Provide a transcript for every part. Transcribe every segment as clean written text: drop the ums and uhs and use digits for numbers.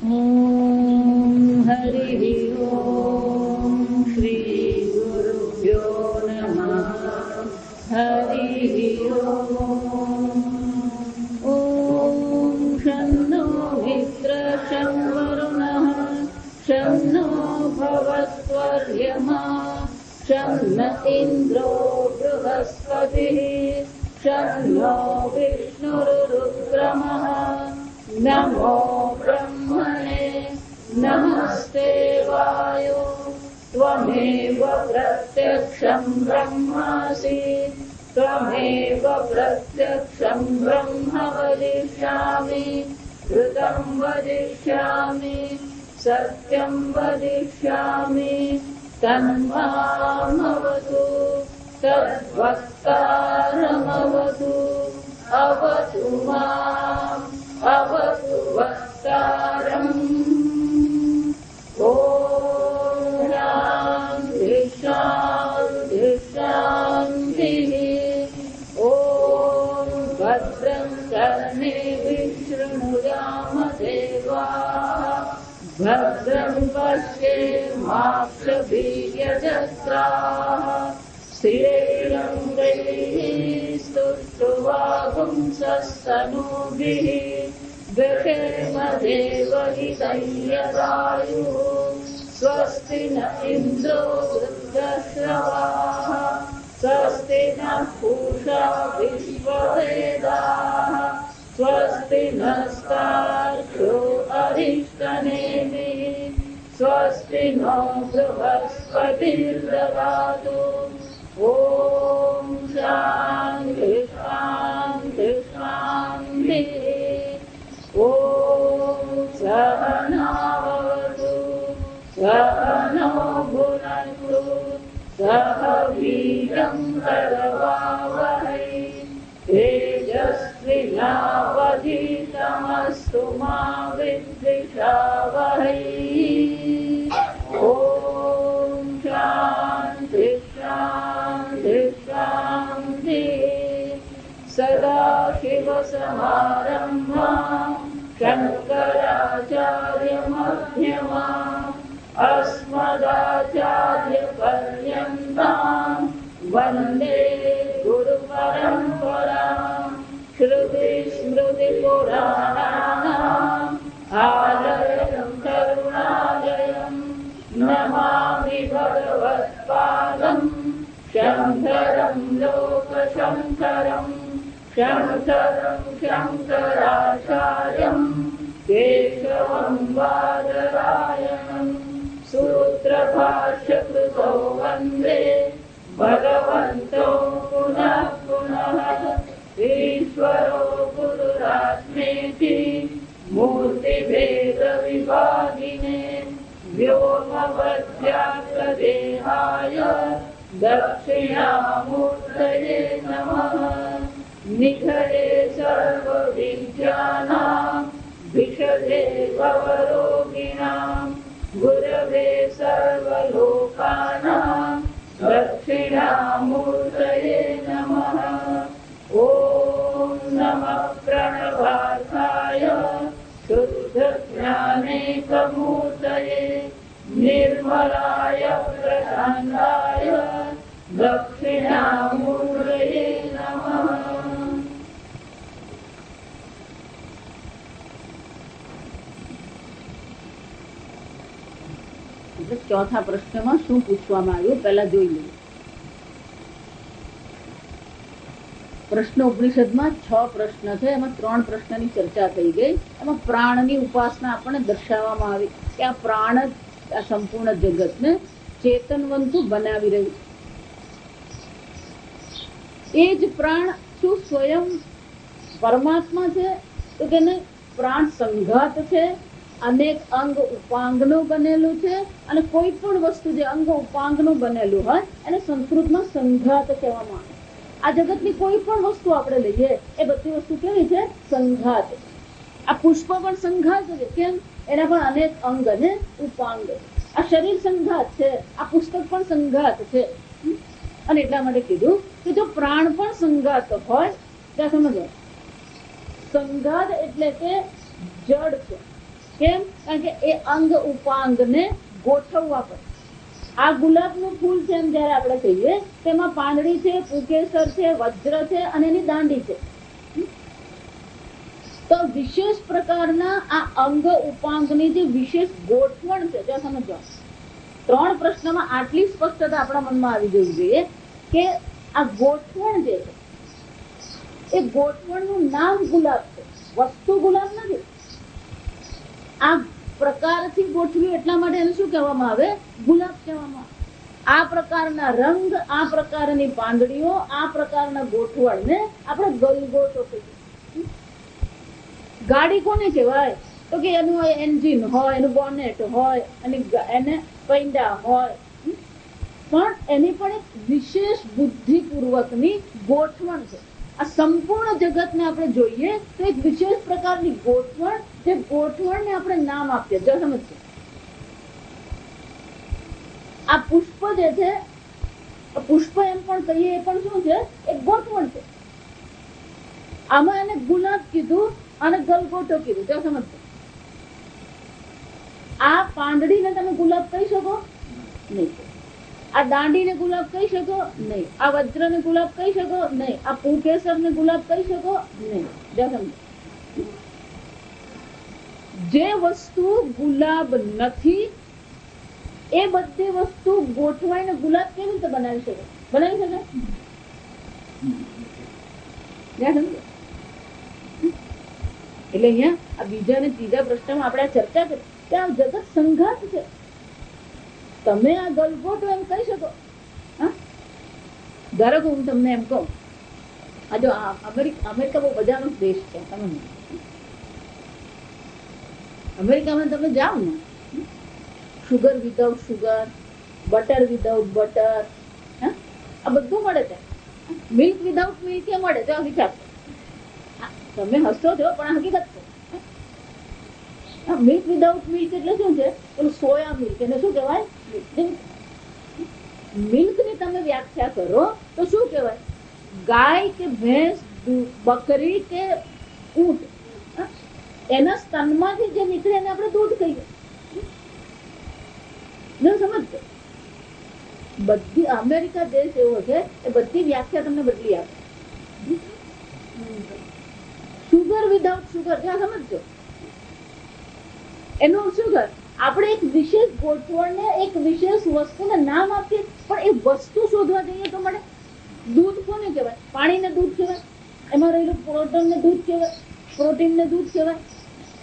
ॐ हरिः ॐ श्री गुरुभ्यो नमः। हरिः ॐ शन्नो मित्रः शं वरुणः शं नो भवत्वर्यमा शं इन्द्रो बृहस्पतिः शं नो विष्णुरुक्रमः। नमो ब्रह्मणे नमस्ते वायो त्वमेव प्रत्यक्षं ब्रह्मासि त्वमेव प्रत्यक्षं ब्रह्म वदिष्यामि ऋतं वदिष्यामि सत्यं वदिष्यामि तन्मामवतु तद्वक्तारमवतु अवतु माम् अवतु वक्तारम्। ॐ शान्ति शान्ति शान्तिः। ॐ भद्रं कर्णेभिः शृणुयाम देवाः भद्रं पश्येमाक्षभिर्यजत्राः स्थिरैरङ्गैः स्तुष्ट्वागुंसस्तनूभिः दशेम देवहितं यदायुः। स्वस्ति न इन्द्रो वृद्धश्रवाः स्वस्ति नः पूषा विश्ववेदाः स्वस्ति नस्तार्क्ष्यो अरिष्टनेमिः स्वस्ति नो बृहस्पतिर्ददातु। ॐ शान्ति शान्ति शान्तिः। ॐ सहनावतु सहनौ भुनक्तु सह वीर्यं करवावहै तेजस्विनावधीतमस्तु मा विद्विषावहै। ॐ शान्ति शान्ति शान्तिः। सदाशिवसमारम्भाम् शङ्कराचार्यमध्यमाम् अस्मदाचार्यपर्यन्ताम् वन्दे गुरुपरम्पराम्। श्रुतिस्मृतिपुराणानाम् आलयं करुणालयं नमामि भगवत्पादम् शङ्करं लोकशङ्करम् शङ्करं शङ्कराचार्यं केशवं बादरायणं सूत्रभाष्यकृतौ वन्दे भगवन्तौ पुनः पुनः। ईश्वरो गुरुरात्मेति मूर्तिभेदविभागिने व्योमवद्व्याप्तदेहाय दक्षिणामूर्तये नमः। निधये सर्वविद्यानां विशदे भवरोगिणां गुरवे सर्वलोकानां दक्षिणामूर्तये नमः। ॐ नमः प्रणवार्थाय शुद्धज्ञानेकमूर्तये निर्मलाय प्रशान्ताय दक्षिणामूर्तये नमः। चौथा प्रश्न में शू पूछवामां आव्युं पहला जोई लईए। प्रश्न उपनिषद में 6 प्रश्न है, एमां 3 प्रश्न की चर्चा थई गई। एमां प्राण की उपासना आपणे दर्शाववामां आवी कि आ प्राण आ संपूर्ण जगत ने चेतनवंतु बनावी रह्युं। ए ज प्राण शू स्वयं परमात्मा छे तो तेने प्राण संघात छे। अनेक अंग उपांगनो बनेलू छे अने कोई पण वस्तु जे अंग उपांगनो बनेलू होय एने संस्कृतमां संघात कहेवामां आवे। आ जगतनी कोई पण वस्तु आपणे लईए ए बधी वस्तु केवी छे? संघात। आ पुष्प पण संघात छे। केम? एना पण अनेक अंग अने उपांग। आ शरीर संघात छे, आ पुस्तक पण संघात छे। અને એટલા માટે કીધું કે જો પ્રાણ પણ સંઘાત હોય ત્યાં સમજો સંઘાત એટલે કે જડ છે કેમ? કારણ કે એ અંગ ઉપાંગને ગોઠવવા પડે. આ ગુલાબનું ફૂલ છે એમ જયારે આપણે કહીએ તેમાં પાંદડી છે, પુકેસર છે, વજ્ર છે અને એની દાંડી છે. તો વિશેષ પ્રકારના આ અંગ ઉપાંગની જે વિશેષ ગોઠવણ છે, જો સમજો 3 પ્રશ્નમાં આટલી સ્પષ્ટતા આપણા મનમાં આવી જવી જોઈએ કે આ ગોઠવણ જે છે એ ગોઠવણનું નામ ગુલાબ છે, વસ્તુ ગુલાબ નથી. આ પ્રકારથી ગોઠવ્યું એટલા માટે એને શું કહેવામાં આવે? ગુલાબ કહેવામાં આવે. આ પ્રકારના રંગ, આ પ્રકારની પાંદડીઓ, આ પ્રકારના ગોઠવણને આપણે ગલગોટો કહીએ. ગાડી કોને કહેવાય? તો કે એનું એન્જિન હોય, એનું બોનેટ હોય, એને પૈંડા હોય, પણ એની પણ એક વિશેષ બુદ્ધિપૂર્વકની ગોઠવણ છે. આ સંપૂર્ણ જગતને આપણે જોઈએ તો એક વિશેષ પ્રકારની ગોઠવણ, જે ગોઠવણને આપણે નામ આપીએ. જો સમજજો, આ પુષ્પ જે છે, પુષ્પ એમ પણ કહીએ, એ પણ શું છે? એક ગોઠવણ છે. આમાં એને ગુલાબ કીધું અને ગલગોટો કીધું. જો સમજજો, આ પાંદડીને તમે ગુલાબ કહી શકો નહીં, આ દાંડીને ગુલાબ કહી શકો નહીં, આ વજ્રને ગુલાબ કહી શકો નહીં, આ પુકેસરને ગુલાબ કહી શકો નહીં. જો સમજો, જે વસ્તુ ગુલાબ નથી એ બધી વસ્તુ ગોઠવાઈને ગુલાબ કેવી રીતે બનાવી શકે? બનાવી શકે? એટલે અહીંયા આ બીજા અને ત્રીજા પ્રશ્નમાં આપણે ચર્ચા કરી કે આ જગત સંઘાત છે. તમે આ ગલગોટો એમ કહી શકો? ધારો કે હું તમને એમ કહું, આ જો અમેરિકા બહુ મજાનો દેશ છે. તમે અમેરિકામાં તમે જાઓ ને, sugar without sugar, butter without butter, આ બધું મળે છે. મિલ્ક વિધાઉટ મિલ્ક એ મળે છે. વિચાર, તમે હસો છો પણ હકીકત છે. મિલ્ક વિધાઉટ મિલ્ક એટલે શું છે? પેલું સોયા મિલ્ક, એને શું કહેવાય? મિલ્ક ની તમે વ્યાખ્યા કરો તો શું કહેવાય? ગાય કે ભેંસ, બકરી કે ઊંટ, એના સ્તનમાંથી જે નીકળે એને આપણે દૂધ કહીએ. સમજજો, બધી અમેરિકા દેશ એવો છે એ બધી વ્યાખ્યા તમને બદલી આપે. શુગર વિધાઉટ શુગર, ત્યાં સમજજો, એનું શુગર આપણે એક વિશેષ ગોઠવણને, એક વિશેષ વસ્તુને નામ આપીએ, પણ એ વસ્તુ શોધવા જઈએ તો મળે. દૂધ કોને કહેવાય? પાણીને દૂધ કહેવાય. એમાં રહેલું પ્રોટોનને દૂધ કહેવાય, પ્રોટીનને દૂધ કહેવાય,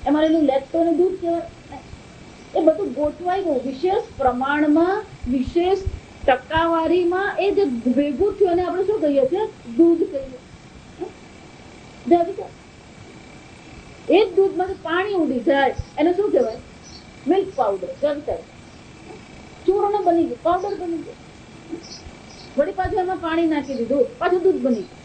એમાં રહેલું લેક્ટોને દૂધ કહેવાય. એ બધું ગોઠવાઈ ગયું વિશેષ પ્રમાણમાં, વિશેષ ટકાવારીમાં. એ જે ભેગું થયું એને આપણે શું કહીએ છીએ? દૂધ કહીએ. એ જ દૂધમાંથી પાણી ઉડી જાય એને શું કહેવાય? Milk powder. ચૂર્ણ બની ગયું, પાવડર બની ગયું. વળી પાછું એમાં પાણી નાખી દીધું, પાછું દૂધ બની ગયું.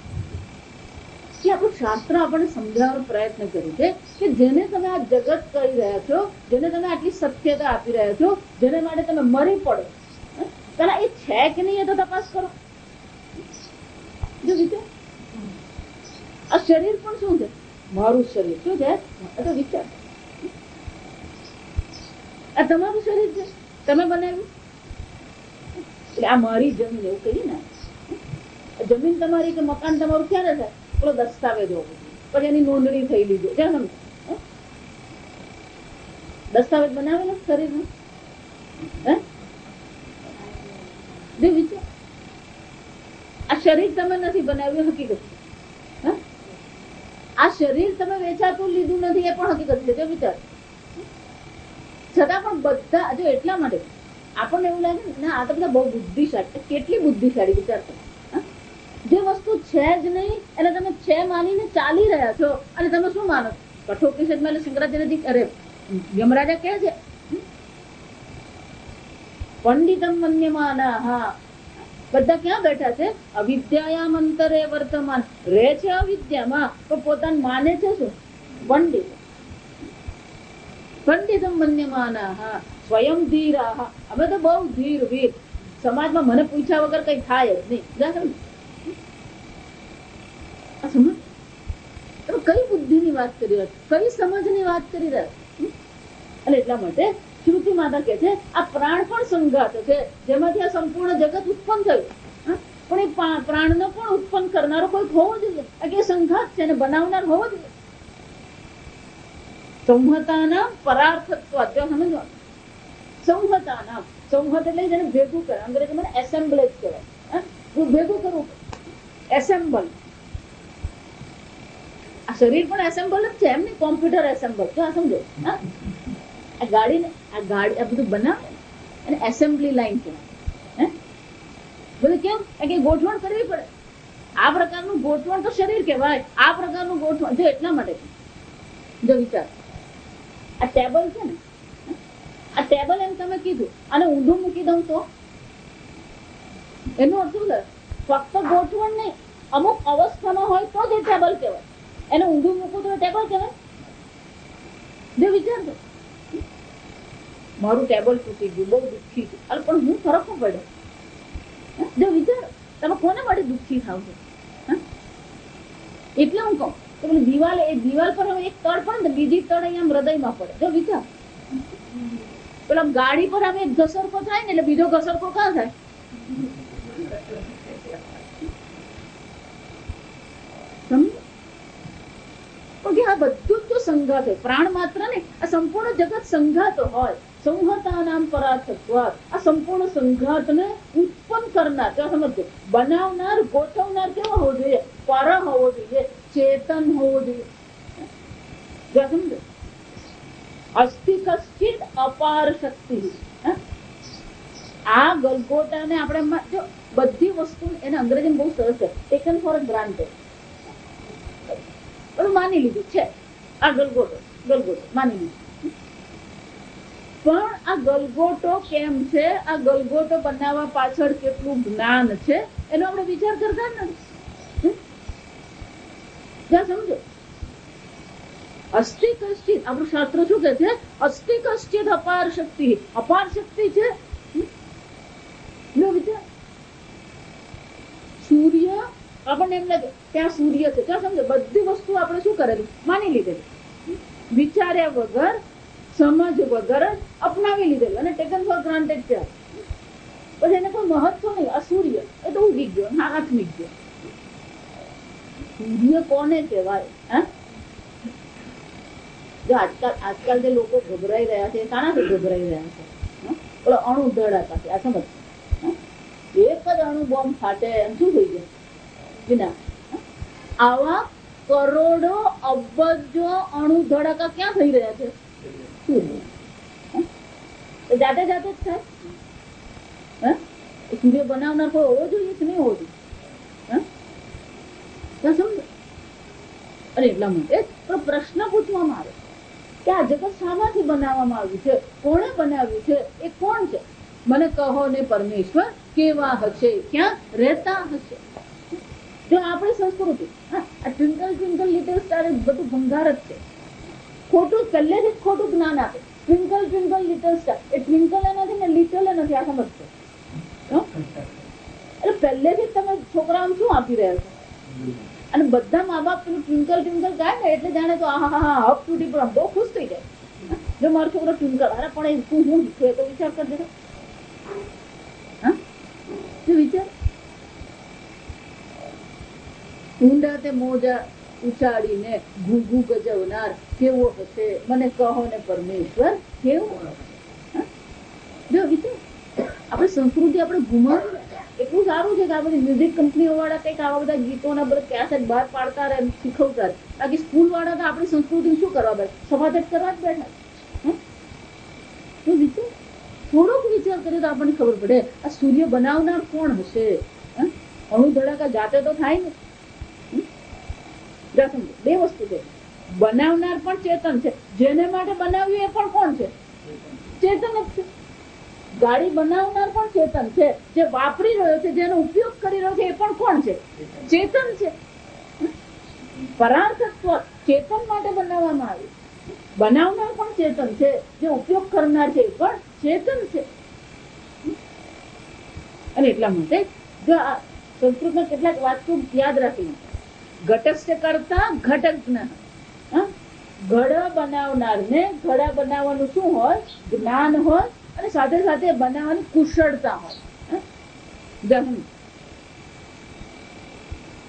આપણું શાસ્ત્ર આપણને સમજાવવાનો પ્રયત્ન કર્યો છે કે જેને તમે આ જગત કહી રહ્યા છો, જેને તમે આટલી સત્યતા આપી રહ્યા છો, જેને માટે તમે મરી પડો, પેલા એ છે કે નહીં એ તો તપાસ કરો. જો વિચાર, આ શરીર પણ શું છે? મારું શરીર શું છે? તો વિચાર, આ તમારું શરીર છે, તમે બનાવ્યું. એટલે આ મારી જમીન એવું કહીએ ને, જમીન તમારી કે મકાન તમારું ક્યારે થાય? પેલો દસ્તાવેજ હોવો જોઈએ, પછી એની નોંધણી થઈ લીધી. જ્યાં દસ્તાવેજ બનાવેલો શરીરનો, વિચાર, આ શરીર તમે નથી બનાવ્યું, હકીકત. આ શરીર તમે વેચાતું લીધું નથી, એ પણ હકીકત છે. જો વિચાર, છતાં પણ બધા, જો એટલા માટે આપણને એવું લાગે ને, આ તો બધા બહુ બુદ્ધિશાળી. કેટલી બુદ્ધિશાળી વિચાર કરો. જે વસ્તુ છે જ નહીં એને તમે છે માનીને ચાલી રહ્યા છો, અને તમે શું માનો? કઠોપનિષદમાં શંકરાચાર્યજી, અરે યમરાજા કહે છે, પંડિતમ મન્યમાના. હા, બધા ક્યાં બેઠા છે? અવિદ્યાયામ અંતરે વર્તમાન. રહે છે અવિદ્યામાં, તો પોતાને માને છે શું? પંડિત. પંડિતમ મન્યમાના. હા, સ્વયં ધીરા. અમે તો બહુ ધીર વીર, સમાજમાં મને પૂછ્યા વગર કઈ થાય જ નહીં. તમે કઈ બુદ્ધિ ની વાત કરી રહ્યા છો? કઈ સમજ ની વાત કરી રહ્યા છો? અને એટલા માટે શ્રુતિ માતા કહે છે આ પ્રાણ પણ સંઘાત છે, જેમાંથી આ સંપૂર્ણ જગત ઉત્પન્ન થયું. પણ એ પ્રાણને પણ ઉત્પન્ન કરનારો કોઈ હોવો જોઈએ, કે સંઘાત છે અને બનાવનાર હોવો જોઈએ. સંહતાના પરાર્થત્વ સમજવાનું. સંહતાના, સંહત એટલે જેને ભેગું કરે, અંગ્રેજીમાં એસેમ્બલેજ કહેવાય. ભેગું કરવું, એસેમ્બલ. આ શરીર પણ એસેમ્બલ જ છે, એમ નહીં કોમ્પ્યુટર એસેમ્બલ. જો આ સમજો, આ ગાડી આ બધું બનાવે અને એસેમ્બલી લાઈન કહેવાય. બધું કેમ કે ગોઠવણ કરવી પડે. આ પ્રકારનું ગોઠવણ તો શરીર કહેવાય. આ પ્રકારનું ગોઠવણ જો એટલા માટે, જો વિચાર, આ ટેબલ છે ને, આ ટેબલ એમ તમે કીધું અને ઊંધું મૂકી દઉં તો એનું અર્થ શું થાય? ફક્ત ગોઠવણ નહીં, અમુક અવસ્થામાં હોય તો જ ટેબલ કહેવાય. એને ઊંધું મૂકવું તો ટેબલ કહેવાય. જો વિચારજો, મારું ટેબલ તૂટી ગયું, બહુ દુઃખી છું, પણ હું ફરક ન પડે. જો વિચારો, તમે કોને માટે દુઃખી થાવ છો? એટલે હું કહું કે પેલી દિવાલ, એ દિવાલ પર હવે એક તળ પડે ને બીજી તળ અહીંયા હૃદયમાં પડે. જો વિચાર, પેલા ગાડી પર હવે એક ઘસરકો થાય ને એટલે બીજો ઘસરકો ક્યાં થાય? આ બધું જ જો સંઘાત હોય, પ્રાણ માત્ર ને આ સંપૂર્ણ જગત સંઘાત હોય. સંહતાનામ પરાર્થત્વાત, આ સંપૂર્ણ સંઘાતને ઉત્પન્ન કરનાર, સમજો, બનાવનાર, ગોઠવનાર કેવો હોવો જોઈએ? પર હોવો જોઈએ, ચેતન હોવો જોઈએ. સમજો, અસ્થિ કશ્ચિત અપાર શક્તિ. આ ગલગોટાને આપણે જો બધી વસ્તુ, એને અંગ્રેજીમાં બહુ સરસ છે, ટેકન ફોર ગ્રાન્ટેડ, માની લીધું છે. આ ગલગોટો માની લીધું. પણ આ ગલગોટો કેમ છે, આ ગલગોટો બનાવવા પાછળ કેટલું જ્ઞાન છે, એનો આપણે વિચાર કરતા નથી. સમજો, અસ્થિ કશ્ચિત, આપણું શાસ્ત્ર શું કે છે? અસ્થિ કશ્ચિત અપાર શક્તિ. અપાર શક્તિ છે. વિચાર, સૂર્ય આપણને એમ લાગે ત્યાં સૂર્ય છે, સમજો, બધી વસ્તુ આપણે શું કરેલી? માની લીધેલી, વિચાર્યા વગર, સમજ વગર અપનાવી લીધેલું અને ટેકન ફોર ગ્રાન્ટેડ છે. પછી એને કોઈ મહત્વ નહીં. આ સૂર્ય એ તો ઉગી ગયો, આથમી ગયો. સૂર્ય કોને કહેવાય? જો આજકાલ જે લોકો ગભરાઈ રહ્યા છે, શાનાથી ગભરાઈ રહ્યા છે? ઓલો અણુ ધડાકાથી. આ સમજ, એક જ અણુ બોમ્બ ફાટે એમ શું થઈ જાય? વિના આવા કરોડો અબજો અણુ ધડાકા ક્યાં થઈ રહ્યા છે? જાતે જાતે જ થાય. સૂર્ય બનાવનાર કોઈ હોવો જોઈએ કે નહીં હોવો જોઈએ? સમજો. અને એટલા માટે પ્રશ્ન પૂછવામાં આવે કે આ જગત શામાંથી બનાવવામાં આવ્યું છે? કોણે બનાવ્યું છે? એ કોણ છે? મને કહો ને પરમેશ્વર કેવા હશે, ક્યાં રહેતા હશે? જો આપણી સંસ્કૃતિ, આ ટ્વિંકલ ટ્વિંકલ લિટલ સ્ટાર બધું ભંગાર જ છે. ખોટું, પહેલેથી જ ખોટું જ્ઞાન આપે. ટ્વિંકલ ટ્વિંકલ લિટલ સ્ટાર, એ ટ્વિંકલ એ નથી ને લિટલ એ નથી. આ સમજતો, એટલે પહેલેથી જ તમે છોકરાઓને શું આપી રહ્યા છો? અને બધા મા બાપ પેલું ટ્વિંકલ ટ્વિંકલ ગાય ને એટલે જાણે તો હા હપ તૂટી પડે, બહુ ખુશ થઈ જાય. જો મારો છોકરો ટ્વિંકલ, અરે પણ તું હું શીખ્યો તો વિચાર કરી દેતો. વિચાર, ઊંડા તે મોજા ઉછાળીને ઘૂઘુ ગજવનાર કેવો હશે? મને કહો ને પરમેશ્વર કેવો? જો વિચાર, આપણી સંસ્કૃતિ આપણે ગુમાવી. એટલું સારું છે કે આ બધી મ્યુઝિક કંપનીઓ વાળા કંઈક આવા બધા ગીતોના બધા કેસેટ બહાર પાડતા રહે, શીખવતા રહે. બાકી સ્કૂલ વાળા તો આપણી સંસ્કૃતિને શું કરવા બેઠા? સફાદટ કરવા જ બેઠા. વિચાર, થોડોક વિચાર કરીએ તો આપણને ખબર પડે આ સૂર્ય બનાવનાર કોણ હશે? અણુ ધડાકા જાતે તો થાય ને. બે વસ્તુ છે, બનાવનાર પણ ચેતન છે, જેને માટે બનાવ્યું એ પણ કોણ છે? ચેતન જ છે. ગાડી બનાવનાર પણ ચેતન છે, જે વાપરી રહ્યો છે, જેનો ઉપયોગ કરી રહ્યો છે એ પણ કોણ છે? ચેતન છે. પરાર્થત્વ ચેતન માટે બનાવવામાં આવ્યું. બનાવનાર પણ ચેતન છે, જે ઉપયોગ કરનાર છે એ પણ ચેતન છે. અને એટલા માટે જો આ સંસ્કૃતમાં કેટલાક વાક્યો યાદ રાખીને, ઘટસ્થ કરતા ઘટજ્ઞ, ઘડા બનાવનારને ઘડા બનાવવાનું શું હોય? જ્ઞાન હોય અને સાથે સાથે બનાવવાની કુશળતા હોય.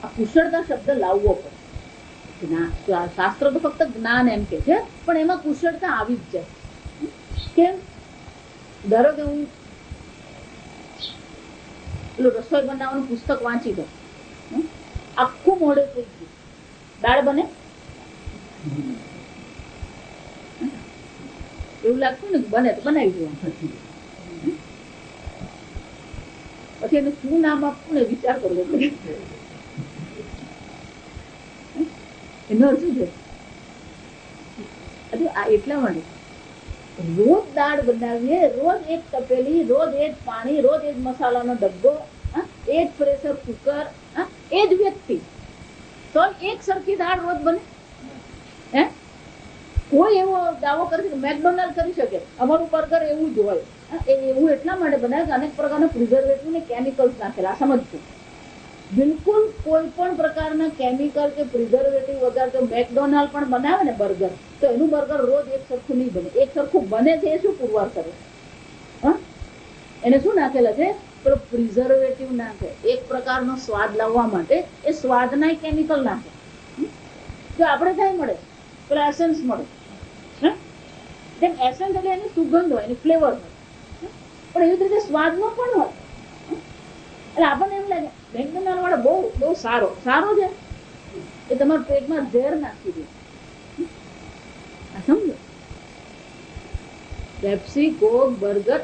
આ કુશળતા શબ્દ લાવવો પડે. શાસ્ત્ર તો ફક્ત જ્ઞાન એમ કે છે, પણ એમાં કુશળતા આવી જ જાય. કેમ? ધારો કે હું પેલું રસોઈ બનાવવાનું પુસ્તક વાંચી દઉં, આખું મોઢે થઈ ગયું, દાળ બને? એવું લાગતું ને બને તો બનાવી દઉં. પછી એને શું નામ આપવું ને વિચાર કરવો પડે. એનો અર્થ શું છે? એટલા માટે રોજ દાળ બનાવીએ, રોજ એક તપેલી, રોજ એ જ પાણી, રોજ એ જ મસાલાનો ડબ્બો, એ જ પ્રેશર કુકર, એ જ વ્યક્તિ, તો એક સરખી દાળ રોજ બને? હે? કોઈ એવો દાવો કરી શકે? મેકડોનાલ્ડ કરી શકે અમારું બર્ગર એવું જ હોય? એવું એટલા માટે બનાવે કે અનેક પ્રકારના પ્રિઝર્વેટિવ ને કેમિકલ્સ નાખેલા. સમજતું? બિલકુલ કોઈ પણ પ્રકારના કેમિકલ કે પ્રિઝર્વેટિવ વગર તો મેકડોનાલ્ડ પણ બનાવે ને બર્ગર, તો એનું બર્ગર રોજ એક સરખું નહીં બને. એક સરખું બને છે એ શું પુરવાર કરે? એને શું નાખેલા છે? પેલો પ્રિઝર્વેટિવ નાખે, એક પ્રકારનો સ્વાદ લાવવા માટે એ સ્વાદના કેમિકલ નાખે. જો આપણે કઈ મળે? પેલા એસેન્સ મળે. જેમ એસેન્સ એટલે એની સુગંધ હોય, એની ફ્લેવર હોય, પણ એવી રીતે સ્વાદનો પણ હોય. એટલે આપણને એમ લાગે મેકડોનાલ્ડ વાળો બહુ બહુ સારો છે, એ તમારા પેટમાં ઝેર નાખી દે. સમજો? પેપ્સી, કોક, બર્ગર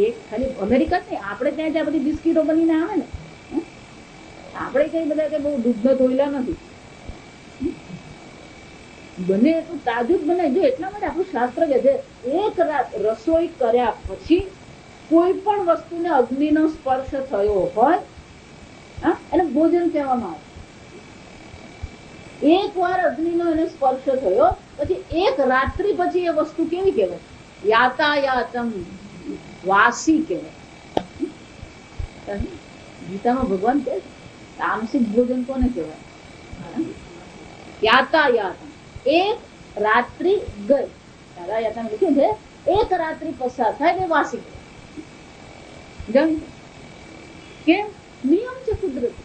એક ખાલી અમેરિકા જ નહીં, આપણે ત્યાં જ્યાં બધી બિસ્કીટો બનીને આવે ને, આપણે કઈ બધા કે બહુ દૂધનો ધોઈલા નથી, બને એટલું તાજું જ બનાવી. જો એટલા માટે આપણું શાસ્ત્ર કે છે એક રાત રસોઈ કર્યા પછી કોઈ પણ વસ્તુને અગ્નિનો સ્પર્શ થયો હોય એને ભોજન કહેવામાં આવે. એક વાર અગ્નિનો એને સ્પર્શ થયો પછી એક રાત્રિ પછી એ વસ્તુ કેવી કહેવાય? યાતાયાતમ, વાસી કહેવાય. ગીતામાં ભગવાન કહે તામસિક ભોજન કોને કહેવાય? યાતાયાતમ. એક રાત્રિ ગઈ, યાતાયાતમ લખ્યું છે, એક રાત્રિ પસાર થાય તે વાસી. કેમ? નિયમ છે કુદરતી.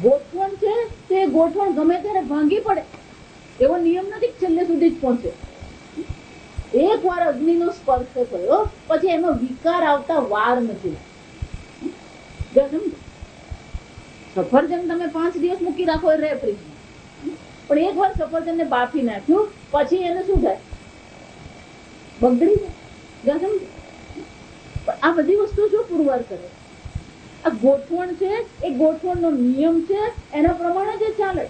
ગોઠવણ છે તે ગોઠવણ ગમે ત્યારે ભાંગી પડે એવો નિયમ નથી, છેલ્લે સુધી જ પહોંચે. એક વાર અગ્નિનો સ્પર્શ થયો પછી એમાં વિકાર આવતા વાર નથી. સફરજન તમે 5 દિવસ મૂકી રાખો એ રહે ફ્રીજમાં, પણ એક વાર સફરજન ને બાફી નાખ્યું પછી એને શું થાય? બગડી જાય. આ બધી વસ્તુ શું પુરવાર કરે? આ ગોઠવણ છે, એ ગોઠવણનો નિયમ છે, એના પ્રમાણે જ ચાલે.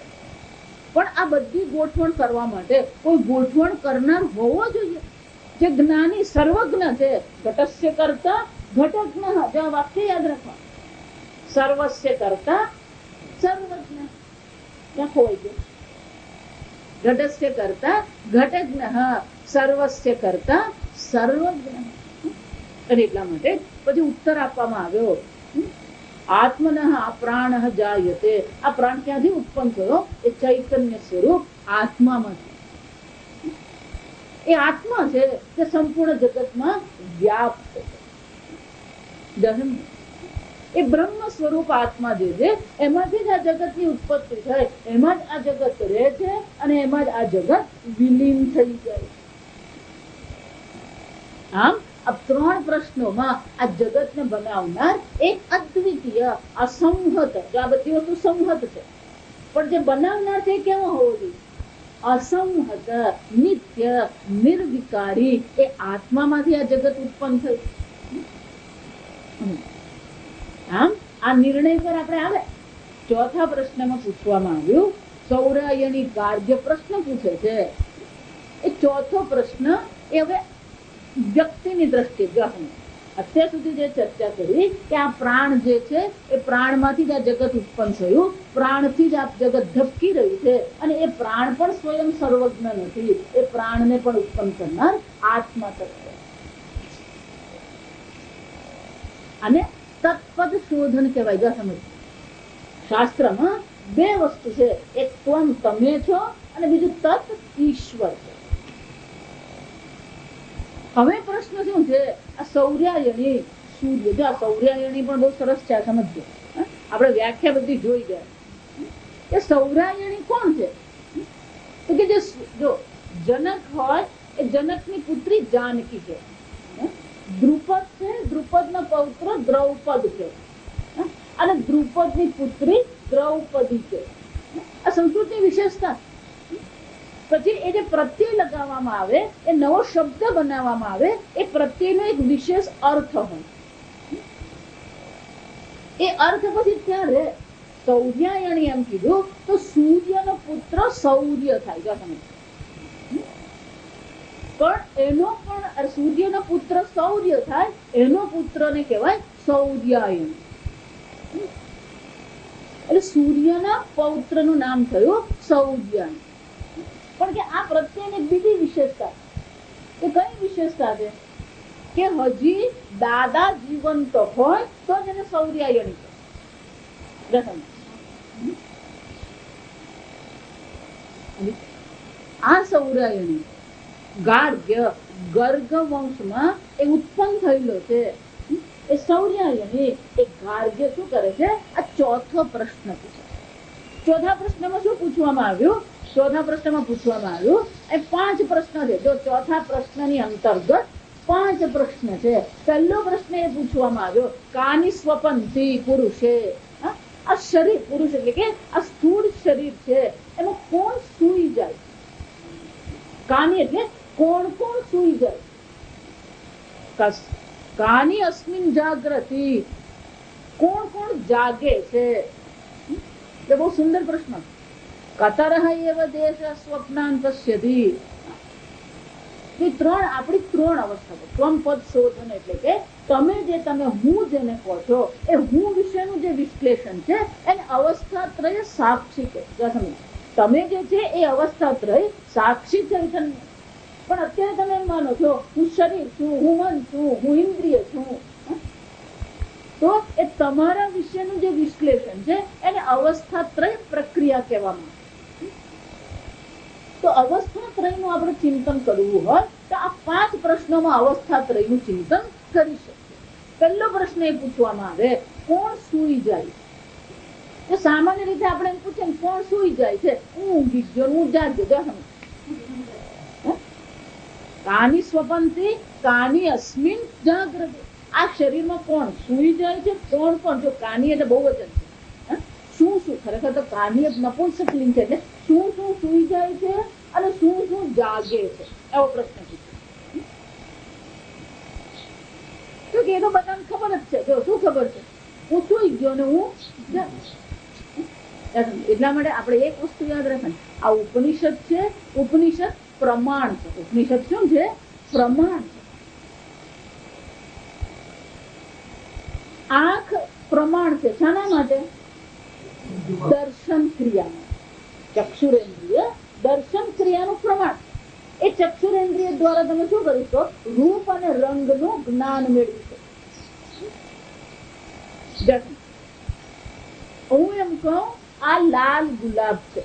પણ આ બધી ગોઠવણ કરવા માટે કોઈ ગોઠવણ કરનાર હોવો જોઈએ, જે જ્ઞાની સર્વજ્ઞ છે. ઘટસ્ય કરતા ઘટજ્ઞ. જો વાક્ય યાદ રાખવા, સર્વસ્ય કરતા સર્વજ્ઞ. ક્યાં ખોવાઈ ગયો? ઘટસ્ય કરતા ઘટજ્ઞ, સર્વસ્ય કરતા સર્વજ્ઞ. અને એટલા માટે પછી ઉત્તર આપવામાં આવ્યો, આત્મનઃ પ્રાણ જાયતે. આ પ્રાણ ક્યાંથી ઉત્પન્ન થયો? એ ચૈતન્ય સ્વરૂપ આત્મામાંથી. એ આત્મા છે તે સંપૂર્ણ જગતમાં વ્યાપ્ત છે. એ બ્રહ્મ સ્વરૂપ આત્મા જે છે એમાંથી જ આ જગતની ઉત્પત્તિ થાય, એમાં જ આ જગત રહે છે અને એમાં જ આ જગત વિલીન થઈ જાય. આમ આ 3 પ્રશ્નોમાં આ જગતને બનાવનાર એક અદ્વિતીય, અસંહત. આ બધી વસ્તુ સંહત છે, પણ જે બનાવનાર છે કેવો હોવો જોઈએ? અસંહત, નિત્ય, નિર્વિકારી. એ આત્મામાંથી આ જગત ઉત્પન્ન થયું. આમ આ નિર્ણય પર આપણે આવે. 4થા પ્રશ્નમાં પૂછવામાં આવ્યું, સૌરાયણી કાર્ય પ્રશ્ન પૂછે છે. એ 4થો પ્રશ્ન એ હવે વ્યક્તિની દ્રષ્ટિએ. અત્યાર સુધી જે ચર્ચા કરી કે આ પ્રાણ જે છે એ પ્રાણમાંથી જ આ જગત ઉત્પન્ન થયું, પ્રાણથી જ આ જગત ધબકી રહ્યું છે, અને એ પ્રાણ પણ સ્વયં સર્વજ્ઞ નથી, એ પ્રાણને પણ ઉત્પન્ન કરનાર આત્મા તત્વ. અને તત્પદ શોધન કહેવાય. સમજ, શાસ્ત્રમાં 2 વસ્તુ છે, એક ત્વમ તમે છો અને બીજું તત ઈશ્વર છે. હવે પ્રશ્ન શું છે, આ સૌર્યાયણી સૂર્ય, જો આ સૌર્યાયણી પણ બહુ સરસ છે, સમજજો. આપણે વ્યાખ્યા બધી જોઈ ગયા. એ સૌરાયણી કોણ છે? તો કે જો જનક હોય એ જનકની પુત્રી જાનકી છે. દ્રુપદ છે, દ્રુપદનો પૌત્ર દ્રૌપદ છે, અને દ્રુપદની પુત્રી દ્રૌપદી છે. આ સંસ્કૃતની વિશેષતા. પછી એ જે પ્રત્યય લગાવવામાં આવે, એ નવો શબ્દ બનાવવામાં આવે, એ પ્રત્યયનો એક વિશેષ અર્થ હોય. એ અર્થ પછી ત્યાં રહે. સૌર્યાયણી એમ કીધું તો સૂર્યનો પુત્ર સૌર્ય થાય. પણ એનો પણ સૂર્યનો પુત્ર સૌર્ય થાય, એનો પુત્રને કહેવાય સૌર્યાયણી. એટલે સૂર્યના પૌત્રનું નામ થયું સૌર્યાયણી. પણ કે આ પ્રત્યેની બીજી વિશેષતા, કે કઈ વિશેષતા છે? કે હજી દાદા જીવંત હોય તો જ એને સૌર્યાયણી કહે. આ સૌરાયણી ગાર્ગ્ય ગર્ગ વંશમાં એ ઉત્પન્ન થયેલો છે. એ સૌર્યાયણી એ ગાર્ગ્ય શું કરે છે? આ ચોથો પ્રશ્ન પૂછે. ચોથા પ્રશ્નમાં શું પૂછવામાં આવ્યું? ચોથા પ્રશ્નમાં પૂછવામાં આવ્યું એ 5 પ્રશ્ન છે. જો ચોથા પ્રશ્નની અંતર્ગત 5 પ્રશ્ન છે. પહેલો પ્રશ્ન એ પૂછવામાં આવ્યો, કાની સ્વપંથી પુરુષે, આ શરીર પુરુષ એટલે કે આ સ્થૂળ શરીર છે, એમાં કોણ સૂઈ જાય? કાની એટલે કોણ કોણ સૂઈ જાય? કાની અસ્મિન જાગ્રતિ, કોણ કોણ જાગે છે? એ બહુ સુંદર પ્રશ્ન. કતરહ એવ દેશ સ્વપ્નાંતસ્યતિ. આપણી 3 અવસ્થા. ત્વમ પદ શોધન એટલે કે તમે હું જેને કહો છો એ હું વિશેનું જે વિશ્લેષણ છે એને અવસ્થાત્રય સાક્ષી છે. તમે જે છે એ અવસ્થાત્રય સાક્ષી છે. પણ અત્યારે તમે એમ માનો છો હું શરીર છું, હું મન છું, હું ઇન્દ્રિય છું. તો એ તમારા વિશેનું જે વિશ્લેષણ છે એને અવસ્થાત્રય પ્રક્રિયા કહેવામાં. તો અવસ્થાત્રયનું આપણે ચિંતન કરવું હોય તો આ 5 પ્રશ્નોમાં અવસ્થાત્રયનું ચિંતન કરી શકીએ. પહેલો પ્રશ્ન એ પૂછવામાં આવે, કોણ સૂઈ જાય? તો સામાન્ય રીતે આપણે એમ પૂછીએ કોણ સૂઈ જાય છે? હું ઊંઘી ગયો, હું જાગ્યો. કાની સ્વપંથી કાની અસ્મિન જાગ્રત. આ શરીરમાં કોણ સૂઈ જાય છે? કોણ કોણ? જો કાની એટલે બહુવચન છે. શું શું? ખરેખર તો કાની એક નપુંસકલિંગ છે. એટલે શું શું સૂઈ જાય છે અને શું શું જાગે છે? એવો પ્રશ્ન પૂછ્યો. તો કે એ તો બધાને ખબર જ છે. જો શું ખબર છે? હું સૂઈ ગયો ને હું. એટલા માટે આપણે એક વસ્તુ યાદ રાખવાની, આ ઉપનિષદ છે, ઉપનિષદ પ્રમાણ છે. ઉપનિષદ શું છે? પ્રમાણ છે. આંખ પ્રમાણ છે. શાના માટે? દર્શન ક્રિયા. ચક્ષુરેન્દ્રિય દર્શન ક્રિયાનું પ્રમાણ. એ ચક્ષુરેન્દ્રિય દ્વારા તમે શું કરીશો? રૂપ અને રંગનું જ્ઞાન મેળવીશો. હું એમ કહું આ લાલ ગુલાબ છે,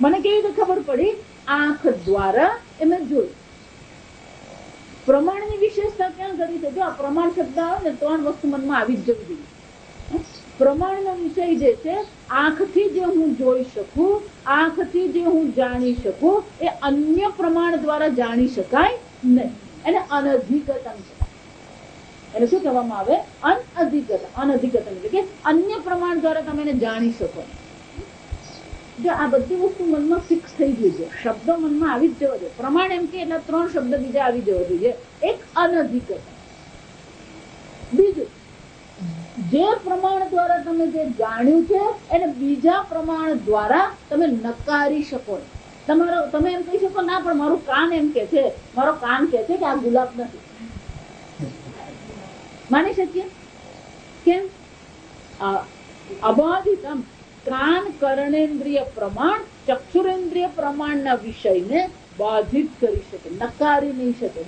મને કેવી રીતે ખબર પડી? આંખ દ્વારા એ મેં જોયું. પ્રમાણની વિશેષતા ક્યાં કરી છે? જો આ પ્રમાણ શબ્દ આવે ને 3 વસ્તુ મનમાં આવી જ જવી જોઈએ. પ્રમાણનો વિષય જે છે, આંખથી જે હું જોઈ શકું, આંખથી જે હું જાણી શકું, એ અન્ય પ્રમાણ દ્વારા જાણી શકાય નહીં. એને અનધિગતમ છે. એને શું કહેવામાં આવે? અનધિગત. અનધિગતમ એટલે કે અન્ય પ્રમાણ દ્વારા તમે એને જાણી શકો. જો આ બધી વસ્તુ મનમાં ફિક્સ થઈ ગઈ છે, શબ્દો મનમાં આવી જ જવા જોઈએ. પ્રમાણ એમ કે એટલે 3 શબ્દ બીજા આવી જવા જોઈએ. એક અનધિગત, બીજું જે પ્રમાણ દ્વારા તમે જે જાણ્યું છે એને બીજા પ્રમાણ દ્વારા તમે નકારી શકો. તમે એમ કહી શકો ના પણ મારું કાન એમ કે છે, મારો કાન કે છે કે આ ગુલાબ નથી. માની શકીએ? કેમ? અબાધિતમ. કાન કર્ણેન્દ્રિય પ્રમાણ ચક્ષુરેન્દ્રિય પ્રમાણના વિષયને બાધિત કરી શકે, નકારી નહીં શકે.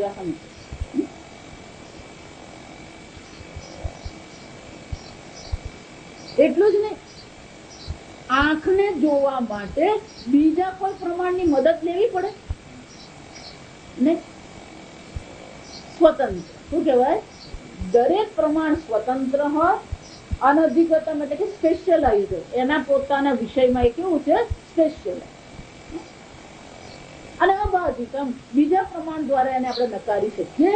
એટલું જ નહીં, આંખને જોવા માટે બીજા કોઈ પ્રમાણની મદદ લેવી પડે ને? સ્વતંત્ર શું કહેવાય? દરેક પ્રમાણ સ્વતંત્ર હોય, અનધિગતમ એટલે કે સ્પેશિયલાઇઝ, એના પોતાના વિષયમાં એ કેવું છે? સ્પેશિયલાઇઝ. અને અબાધિતમ બીજા પ્રમાણ દ્વારા એને આપણે નકારી શકીએ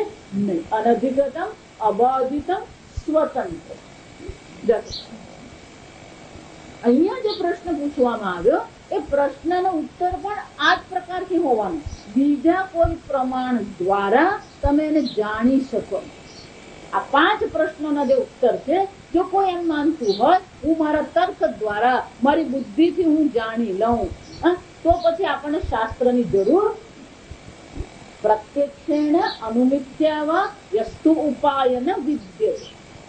નહીં. અનધિગતમ, અબાધિતમ, સ્વતંત્ર. અહીંયા જે પ્રશ્ન પૂછવામાં આવ્યો એ પ્રશ્નનો ઉત્તર પણ આ જ પ્રકારથી હોવાનો. બીજા કોઈ પ્રમાણ દ્વારા તમે એને જાણી શકો. આ 5 પ્રશ્નોના જે ઉત્તર છે, જો કોઈ એમ માનતું હોય હું મારા તર્ક દ્વારા, મારી બુદ્ધિથી હું જાણી લઉં, તો પછી આપણને શાસ્ત્રની જરૂર. પ્રત્યક્ષેણ અનુમિત્યાવા યસ્તુ ઉપાયન વિદ્યતે.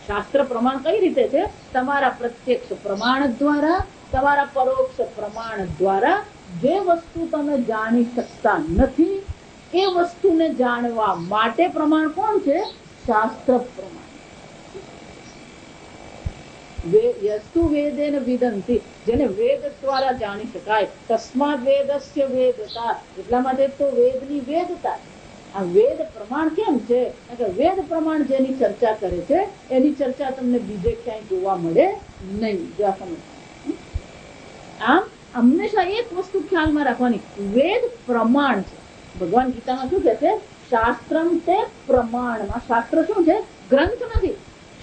શાસ્ત્ર પ્રમાણ કઈ રીતે છે? તમારા પ્રત્યક્ષ પ્રમાણ દ્વારા, તમારા પરોક્ષ પ્રમાણ દ્વારા જે વસ્તુ તમે જાણી શકતા નથી એ વસ્તુને જાણવા માટે પ્રમાણ કોણ છે? શાસ્ત્ર પ્રમાણ. યસ્તુ વેદેન વિદંતિ, જેને વેદ દ્વારા જાણી શકાય. તસ્માદ વેદસ્ય વેદતા, એટલા માટે તો વેદની વેદતા. આ વેદ પ્રમાણ કેમ છે? વેદ પ્રમાણ જેની ચર્ચા કરે છે એની ચર્ચા તમને બીજે ક્યાંય જોવા મળે નહીં. આમ હંમેશા એક વસ્તુ ખ્યાલમાં રાખવાની, વેદ પ્રમાણ છે. ભગવાન ગીતામાં શું કહે છે? શાસ્ત્રમ તે પ્રમાણમાં. શાસ્ત્ર શું છે? ગ્રંથ નથી,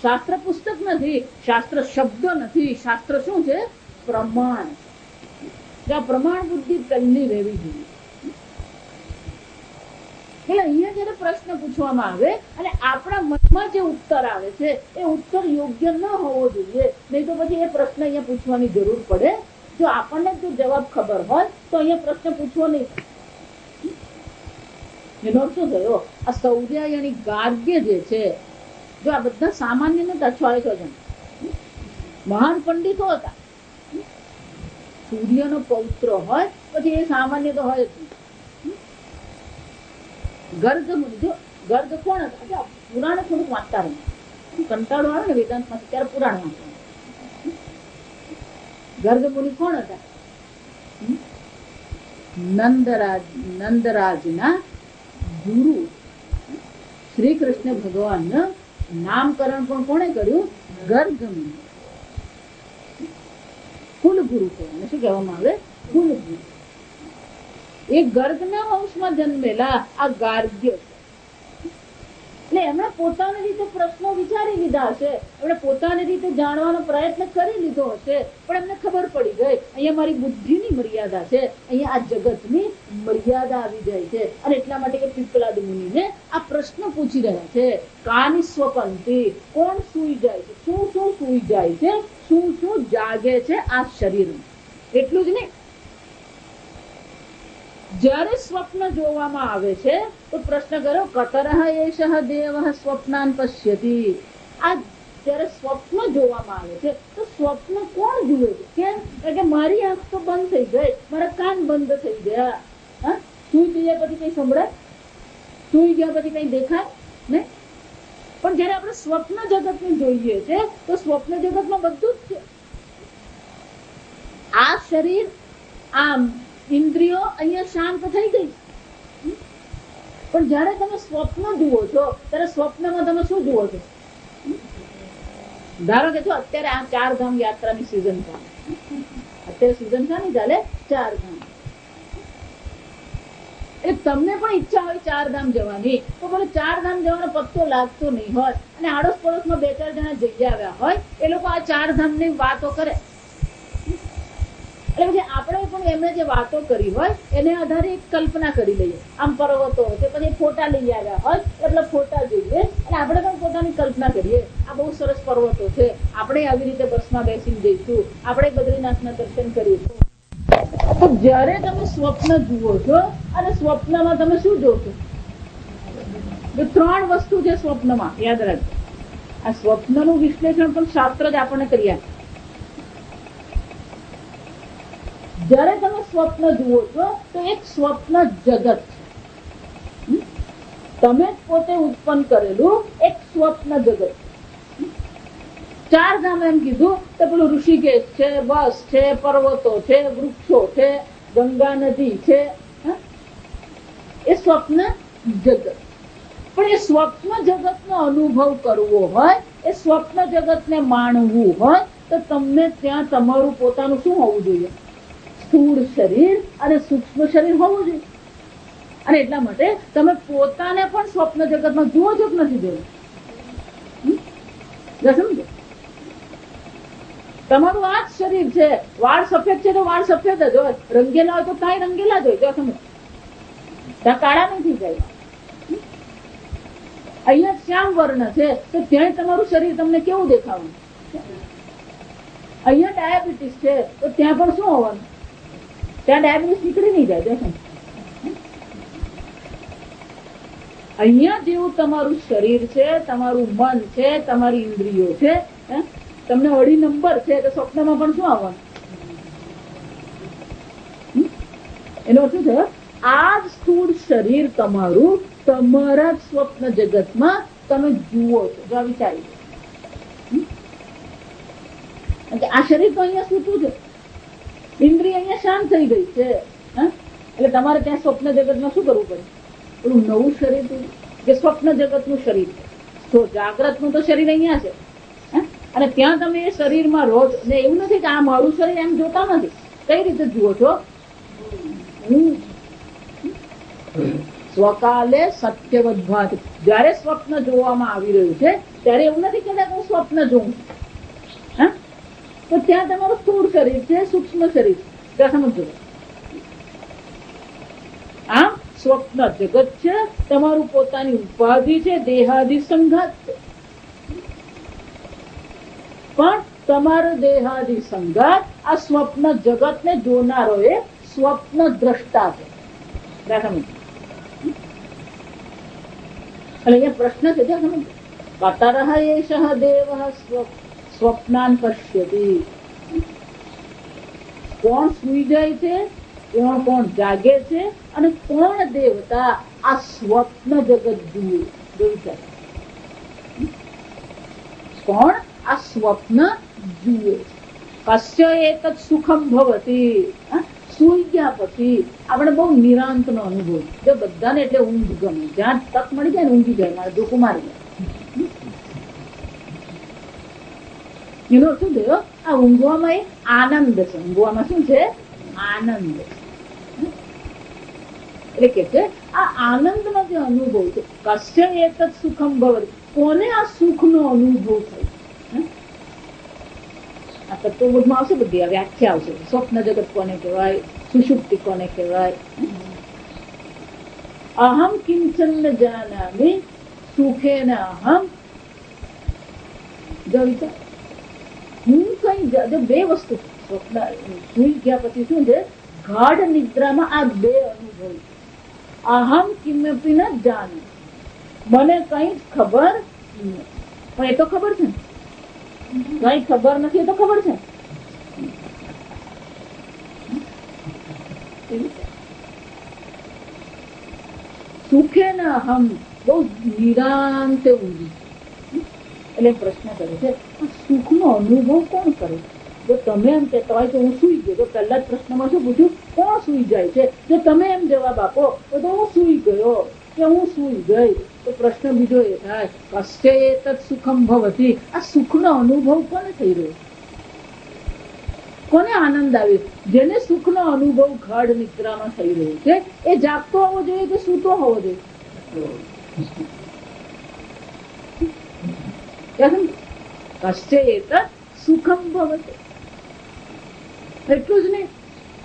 શાસ્ત્ર પુસ્તક નથી, શાસ્ત્ર શબ્દ નથી. શાસ્ત્ર શું છે? પ્રમાણ. પ્રમાણ બુદ્ધિ પહેલી રહેવી જોઈએ. એટલે અહીંયા જયારે પ્રશ્ન પૂછવામાં આવે અને આપણા મનમાં જે ઉત્તર આવે છે એ ઉત્તર યોગ્ય ન હોવો જોઈએ, નહીં તો પછી એ પ્રશ્ન અહીંયા પૂછવાની જરૂર પડે. જો આપણને જો જવાબ ખબર હોય તો અહીંયા પ્રશ્ન પૂછવો નહીં. એનો શું થયો? આ સૌર્ય અને ગાર્ગ્ય જે છે, જો આ બધા સામાન્ય નતા, 6 જણ મહાન પંડિતો હતા. સૂર્યનો પૌત્ર હોય પછી એ સામાન્ય તો હોય જ. ગર્ગ મુનિ, જો ગર્ગ કોણ હતા? પુરાણ થોડુંક વાંચતા રહે, કંટાળો આવે ને વેદાંતમાં ત્યારે પુરાણ વાંચવાનું. ગર્ગ મુનિ કોણ હતા? નંદરાજના ગુરુ. શ્રી કૃષ્ણ ભગવાન નામકરણ પણ કોણે કર્યું? ગર્ગ મુનિ. કુલગુરુ કહેવાય. શું કહેવામાં આવે? કુલગુરુ. એ ગર્ગના વંશમાં જન્મેલા આ ગાર્ગ્ય છે. એટલે એમણે પોતાની રીતે પ્રશ્નો વિચારી લીધા હશે, એમણે પોતાની રીતે જાણવાનો પ્રયત્ન કરી લીધો હશે, પણ એમને ખબર પડી ગઈ અહીંયા મારી બુદ્ધિની મર્યાદા છે, અહીંયા આ જગતની મર્યાદા આવી જાય છે. અને એટલા માટે કે પીપલાદ મુનિને આ પ્રશ્ન પૂછી રહ્યા છે, કાની સ્વપંથી, કોણ સૂઈ જાય છે, શું શું સૂઈ જાય છે, શું શું જાગે છે આ શરીરમાં. એટલું જ નહીં, જ્યારે સ્વપ્ન જોવામાં આવે છે તો પ્રશ્ન કર્યો, કતરઃ એષઃ દેવઃ સ્વપ્નાન પશ્યતિ. આ જ્યારે સ્વપ્ન જોવામાં આવે છે તો સ્વપ્ન કોણ જુએ છે? કેમ? કે મારી આંખ તો બંધ થઈ ગઈ, મારા કાન બંધ થઈ ગયા. સુઈ ગયા પછી કઈ સંભળાય? સુઈ ગયા પછી કઈ દેખાય ને? પણ જયારે આપણે સ્વપ્ન જગતને જોઈએ છે તો સ્વપ્ન જગતમાં બધું જ છે. આ શરીર, આમ ઇન્દ્રિયો અહીંયા શાંત થઈ ગઈ. પણ જયારે તમે સ્વપ્ન જુઓ છો ત્યારે સ્વપ્નમાં તમે શું જુઓ છો? ધારો કે જો અત્યારે આ 4 ધામ યાત્રાની સિઝન ચાલે, અત્યારે સિઝન શાની ચાલે? 4 ધામ. એટલે તમને પણ ઈચ્છા હોય 4 ધામ જવાની, તો બોલે 4 ધામ જવાનો પત્તો લાગતો નહીં હોય અને આડોશ પડોશમાં 2-4 જણા જઈ આવ્યા હોય, એ લોકો આ 4 ધામની વાતો કરે. એટલે પછી આપણે પણ એમને જે વાતો કરી હોય એને આધારે એક કલ્પના કરી લઈએ. આમ પર્વતો છે, પછી ફોટા લઈ આવ્યા હોય એટલે ફોટા જોઈએ અને આપણે પણ પોતાની કલ્પના કરીએ, આ બહુ સરસ પર્વતો છે, આપણે આવી રીતે બસમાં બેસીને જઈશું, આપણે બદ્રીનાથના દર્શન કરીશું. તો જ્યારે તમે સ્વપ્ન જુઓ છો અને સ્વપ્નમાં તમે શું જો છો? 3 વસ્તુ છે સ્વપ્નમાં, યાદ રાખજો. આ સ્વપ્નનું વિશ્લેષણ પણ શાસ્ત્ર જ આપણને કરી આપે. જ્યારે તમે સ્વપ્ન જુઓ છો તો એક સ્વપ્ન જગત છે, તમે પોતે ઉત્પન્ન કરેલું એક સ્વપ્ન જગત. ચાર ધામ એમ કીધું તો પેલું ઋષિકેશ છે, બસ છે, પર્વતો છે, વૃક્ષો છે, ગંગા નદી છે, એ સ્વપ્ન જગત. પણ એ સ્વપ્ન જગતનો અનુભવ કરવો હોય, એ સ્વપ્ન જગતને માણવું હોય તો તમને ત્યાં તમારું પોતાનું શું હોવું જોઈએ? સ્થૂળ શરીર અને સૂક્ષ્મ શરીર હોવું જોઈએ. અને એટલા માટે તમે પોતાને પણ સ્વપ્ન જગતમાં જુઓ છો કે નથી જોયું? સમજો, તમારું આ જ શરીર છે. વાળ સફેદ છે તો વાળ સફેદ જ હોય, રંગેલા હોય તો કાંઈ રંગેલા જ હોય. જો સમજો, ત્યાં કાળા નથી જાય. અહીંયા શ્યામ વર્ણ છે તો ત્યાં તમારું શરીર તમને કેવું દેખાવાનું? અહીંયા ડાયાબિટીસ છે તો ત્યાં પણ શું હોવાનું? ત્યાં ડાયાબિટીસ નીકળી નહીં જાય. દેખો, અહીંયા જેવું તમારું શરીર છે, તમારું મન છે, તમારી ઇન્દ્રિયો છે, તમને અઢી નંબર છે તો સ્વપ્નમાં પણ શું આવવાનું? એનો અર્થ શું છે? આ જ સ્થૂળ શરીર તમારું તમારા સ્વપ્ન જગતમાં તમે જુઓ છો. જો આ વિચારી, આ શરીર તો અહીંયા સૂતું છે, ઇન્દ્રિય અહીંયા શાંત થઈ ગઈ છે, એટલે તમારે ત્યાં સ્વપ્ન જગતમાં શું કરવું પડે? પેલું નવું શરીર જે સ્વપ્ન જગતનું શરીર છે, તો જાગ્રતનું તો શરીર અહીંયા છે, અને ત્યાં તમે એ શરીરમાં રહો છો. ને એવું નથી કે આ મારું શરીર એમ જોતા નથી. કઈ રીતે જુઓ છો? સ્વકાલે સત્યવદ્ભાત. જયારે સ્વપ્ન જોવામાં આવી રહ્યું છે ત્યારે એવું નથી કહેતા કે હું સ્વપ્ન જોઉં, તો ત્યાં તમારું સ્થૂળ શરીર છે, સૂક્ષ્મ શરીર છે. સમજો, આમ સ્વપ્ન જગત છે, તમારું પોતાની ઉપાધિ છે, દેહાદિ સંઘાત છે. પણ તમારો દેહાદિ સંઘાત આ સ્વપ્ન જગતને જોનારો એ સ્વપ્ન દ્રષ્ટા છે. અહીંયા પ્રશ્ન છે, કતરઃ એષઃ દેવઃ સ્વપ્નાન પશ્યતિ. કોણ સુઈ જાય છે, કોણ જાગે છે, અને કોણ દેવતા આ સ્વપ્ન જગત જુએ? કોણ આ સ્વપ્ન જુએ? કસ્ય એતત સુખમ ભવતી. સુઈ ગયા પછી આપણે બહુ નિરાંત નો અનુભવ. જો બધાને એટલે ઊંઘ ગમે, જ્યાં તક મળી જાય ને ઊંઘી જાય, મારે જોખું મારી જાય. એનો શું થયો? આ ઊંઘવામાં એ આનંદ છે. ઊંઘવામાં શું છે? આનંદ. એટલે કે છે આ આનંદનો જે અનુભવ છે, કસ્ય એતત સુખમ ભવતી. કોને આ સુખ નો અનુભવ થયો? આ તત્વબોધમાં આવશે, બધી વ્યાખ્યા આવશે. સ્વપ્ન જગત કોને કહેવાય, સુષુપ્તિ કોને કહેવાય. અહમ કિંચન જાનામિ સુખેન અહમ. હું કઈ બે વસ્તુ સ્વપ્ન સુઈ ગયા પછી શું છે? ગાઢ નિદ્રામાં આ બે અનુભવ. અહમ કિમપી ન જાને, મને કઈ ખબર નહીં. પણ એ તો ખબર છે, કઈ ખબર નથી એ તો ખબર છે. સુખે ન અહમ, બહુ નિરાંતે ઊંઘી. એટલે પ્રશ્ન કરે છે, સુખ નો અનુભવ કોણ કરે? જો તમે એમ કહેતા હોય તો હું સુઈ ગયો, તો પહેલા જ પ્રશ્નમાં શું પૂછ્યું? કોણ સુઈ જાય છે? જો તમે એમ જવાબ આપો તો હું સુઈ ગયો કે હું સુઈ ગઈ, તો પ્રશ્ન બીજો એ થાય, કસ્ય એતત સુખમ ભવતી. આ સુખ નો અનુભવ કોને થઈ રહ્યો? કોને આનંદ આવે? જેને સુખ નો અનુભવ ગાઢ નિદ્રામાં થઈ રહ્યો છે એ જાગતો હોવો જોઈએ કે સૂતો હોવો જોઈએ? કસ્ય એતત સુખમ ભવતી. એટલું જ નહીં,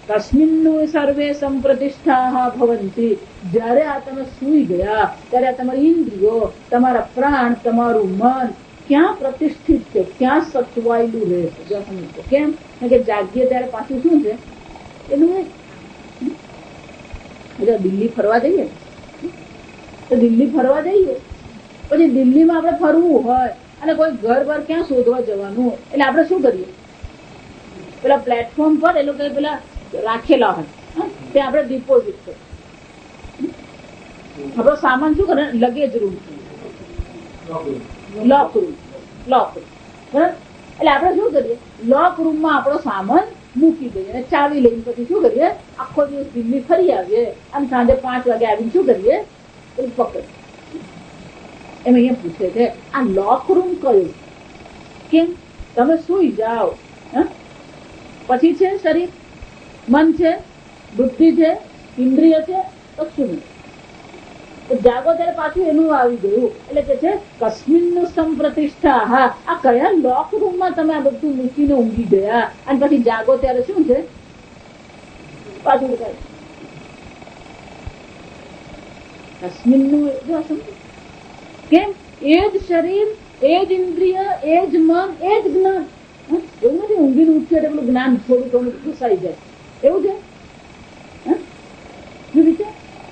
તસ્મિન્નુ સર્વે સંપ્રતિષ્ઠા ભવંતી. જયારે આ તમે સુઈ ગયા ત્યારે આ તમારી ઇન્દ્રિયો, તમારા પ્રાણ, તમારું મન ક્યાં પ્રતિષ્ઠિત છે, ક્યાં સચવાયેલું રહે છે? કેમ કે જાગીએ ત્યારે પાછું શું છે? એનું દિલ્હી ફરવા જઈએ તો દિલ્હી ફરવા જઈએ પછી દિલ્હીમાં આપણે ફરવું હોય અને કોઈ ઘર બર ક્યાં શોધવા જવાનું, એટલે આપણે શું કરીએ? પેલા પ્લેટફોર્મ પર એ લોકો પેલા રાખેલા હોય તે આપણે ડિપોઝિટ કરીએ. આપણો સામાન શું કરે? લગેજ રૂમ, લોક રૂમ બરાબર. એટલે આપણે શું કરીએ, લોક રૂમમાં આપણો સામાન મૂકી દઈએ અને ચાવી લઈને પછી શું કરીએ, આખો દિવસ દિલ્હી ફરી આવીએ અને સાંજે 5 વાગે આવીને શું કરીએ, પકડીએ. એમ અહીંયા પૂછે છે આ લોક રૂમ કયો? કેમ? તમે સુઈ જાઓ, પછી છે શરીર, મન છે, બુદ્ધિ છે, ઇન્દ્રિય છે, કશું નહીં. જાગો ત્યારે પાછું એનું આવી ગયું. એટલે કે છે કસ્મિન્નું સંપ્રતિષ્ઠા. હા, આ કયા લોક રૂમમાં તમે આ બધું મૂકીને ઊંઘી ગયા અને પછી જાગો ત્યારે શું છે, પાછું કસ્મિન્નું. કેમ? એ જ શરીર, એ જ ઇન્દ્રિય, એ જ મન, એ જ જ્ઞાન. એવું નથી ઊંઘીને ઉઠ્યું એટલે પેલું જ્ઞાન થોડું થોડું ઘુસાઈ જાય, એવું છે?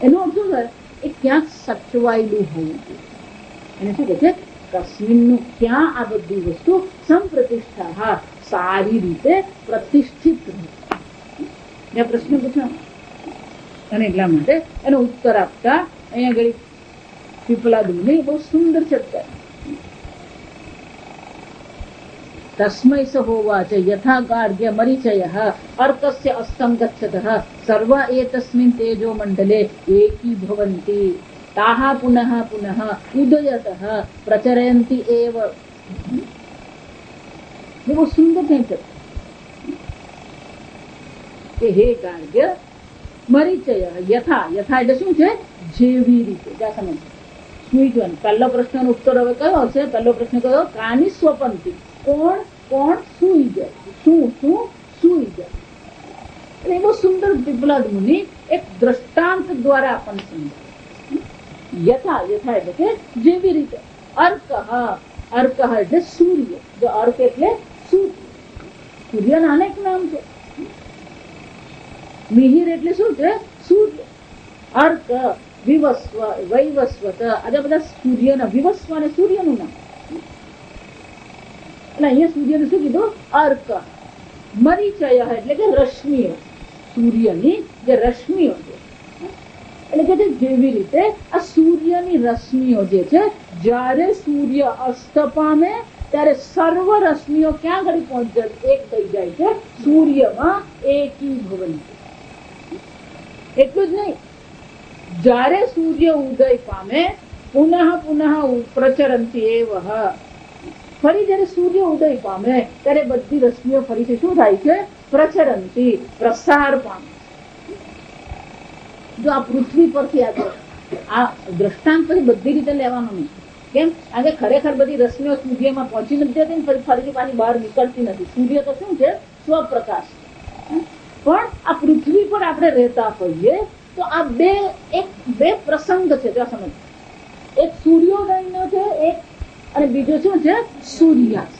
એનો અર્થ શું થાય, એ ક્યાંક સચવાયેલું હોવું જોઈએ. એને શું કહે છે, કસ્મિનનું ક્યાં આ બધી વસ્તુ સંપ્રતિષ્ઠા. હા, સારી રીતે પ્રતિષ્ઠિત રહે. મેં પ્રશ્ન પૂછ્યો અને એટલા માટે એનો ઉત્તર આપતા અહીંયા આગળ પીપલાદ મુનિ બહુ સુંદર ચર્ચા. તસ્મૈ સહોવાચ યથા ગાર્ગ્ય મરીચયઃ અર્કસ્ય અસ્તં ગચ્છતઃ સર્વા એતસ્મિन् તેજો મંડલે એકી ભવન્તિ તાહ પુનઃ પુનઃ ઉદયતઃ પ્રચરયન્તિ એવ. બહુ સુંદર છે કે હે ગાર્ગ્ય મરીચય યથા. યથા એટલે શું છે, જેવી રીતે. જ્યાં સમજ સુઈ જવાનું. પહેલો પ્રશ્નનો ઉત્તર હવે કયો હશે? પહેલો પ્રશ્ન કયો? કાની સ્વપંતિ. કોણ કોણ સુઈ જાય, શું શું સુઈ જાય. એટલે બહુ સુંદર પીપલાદ મુનિ એક દ્રષ્ટાંત દ્વારા આપણને સમજાવે. યથા, યથા એટલે કે જેવી રીતે. અર્ક, અર્ક એટલે સૂર્ય. જો અર્ક એટલે સૂર્ય. સૂર્યના અનેક નામ છે. મિહિર એટલે શું છે, સૂર્ય. અર્ક, વિવસ્વ, વૈવસ્વત, આ બધા સૂર્યના, વિવસ્વ અને સૂર્યનું નામ. એટલે અહીંયા સૂર્યને શું કીધું, અર્ક. મરીચય એટલે કે રશ્મિઓ, સૂર્યની જે રશ્મિઓ છે. એટલે કે જેવી રીતે આ સૂર્યની રશ્મિઓ જે છે, જ્યારે સૂર્ય અસ્ત પામે ત્યારે સર્વ રશ્મિઓ ક્યાં ઘડી પહોંચે, એક થઈ જાય છે સૂર્યમાં, એકી ભવંતિ. એટલું જ નહીં, જ્યારે સૂર્ય ઉદય પામે પુનઃ પુનઃ પ્રચરંતિ એવ. ફરી જયારે સૂર્ય ઉદય પામે ત્યારે બધી રશ્મિઓ ફરીથી શું થાય છે, પ્રચરંતિ, પ્રસાર પામે. જો આ પૃથ્વી પરથી આ દ્રષ્ટાંત પછી બધી રીતે લેવાનું નહીં. કેમ? કારણ કે ખરેખર બધી રશ્મિઓ સૂર્યમાં પહોંચી નથી જતી, ફરીથી પાછી બહાર નીકળતી નથી. સૂર્ય તો શું છે, સ્વપ્રકાશ. પણ આ પૃથ્વી પર આપણે રહેતા હોઈએ તો આ બે પ્રસંગ છે. જો સમજ, એક સૂર્યોદયનો છે, એક અને બીજો શું છે, સૂર્યાસ્ત.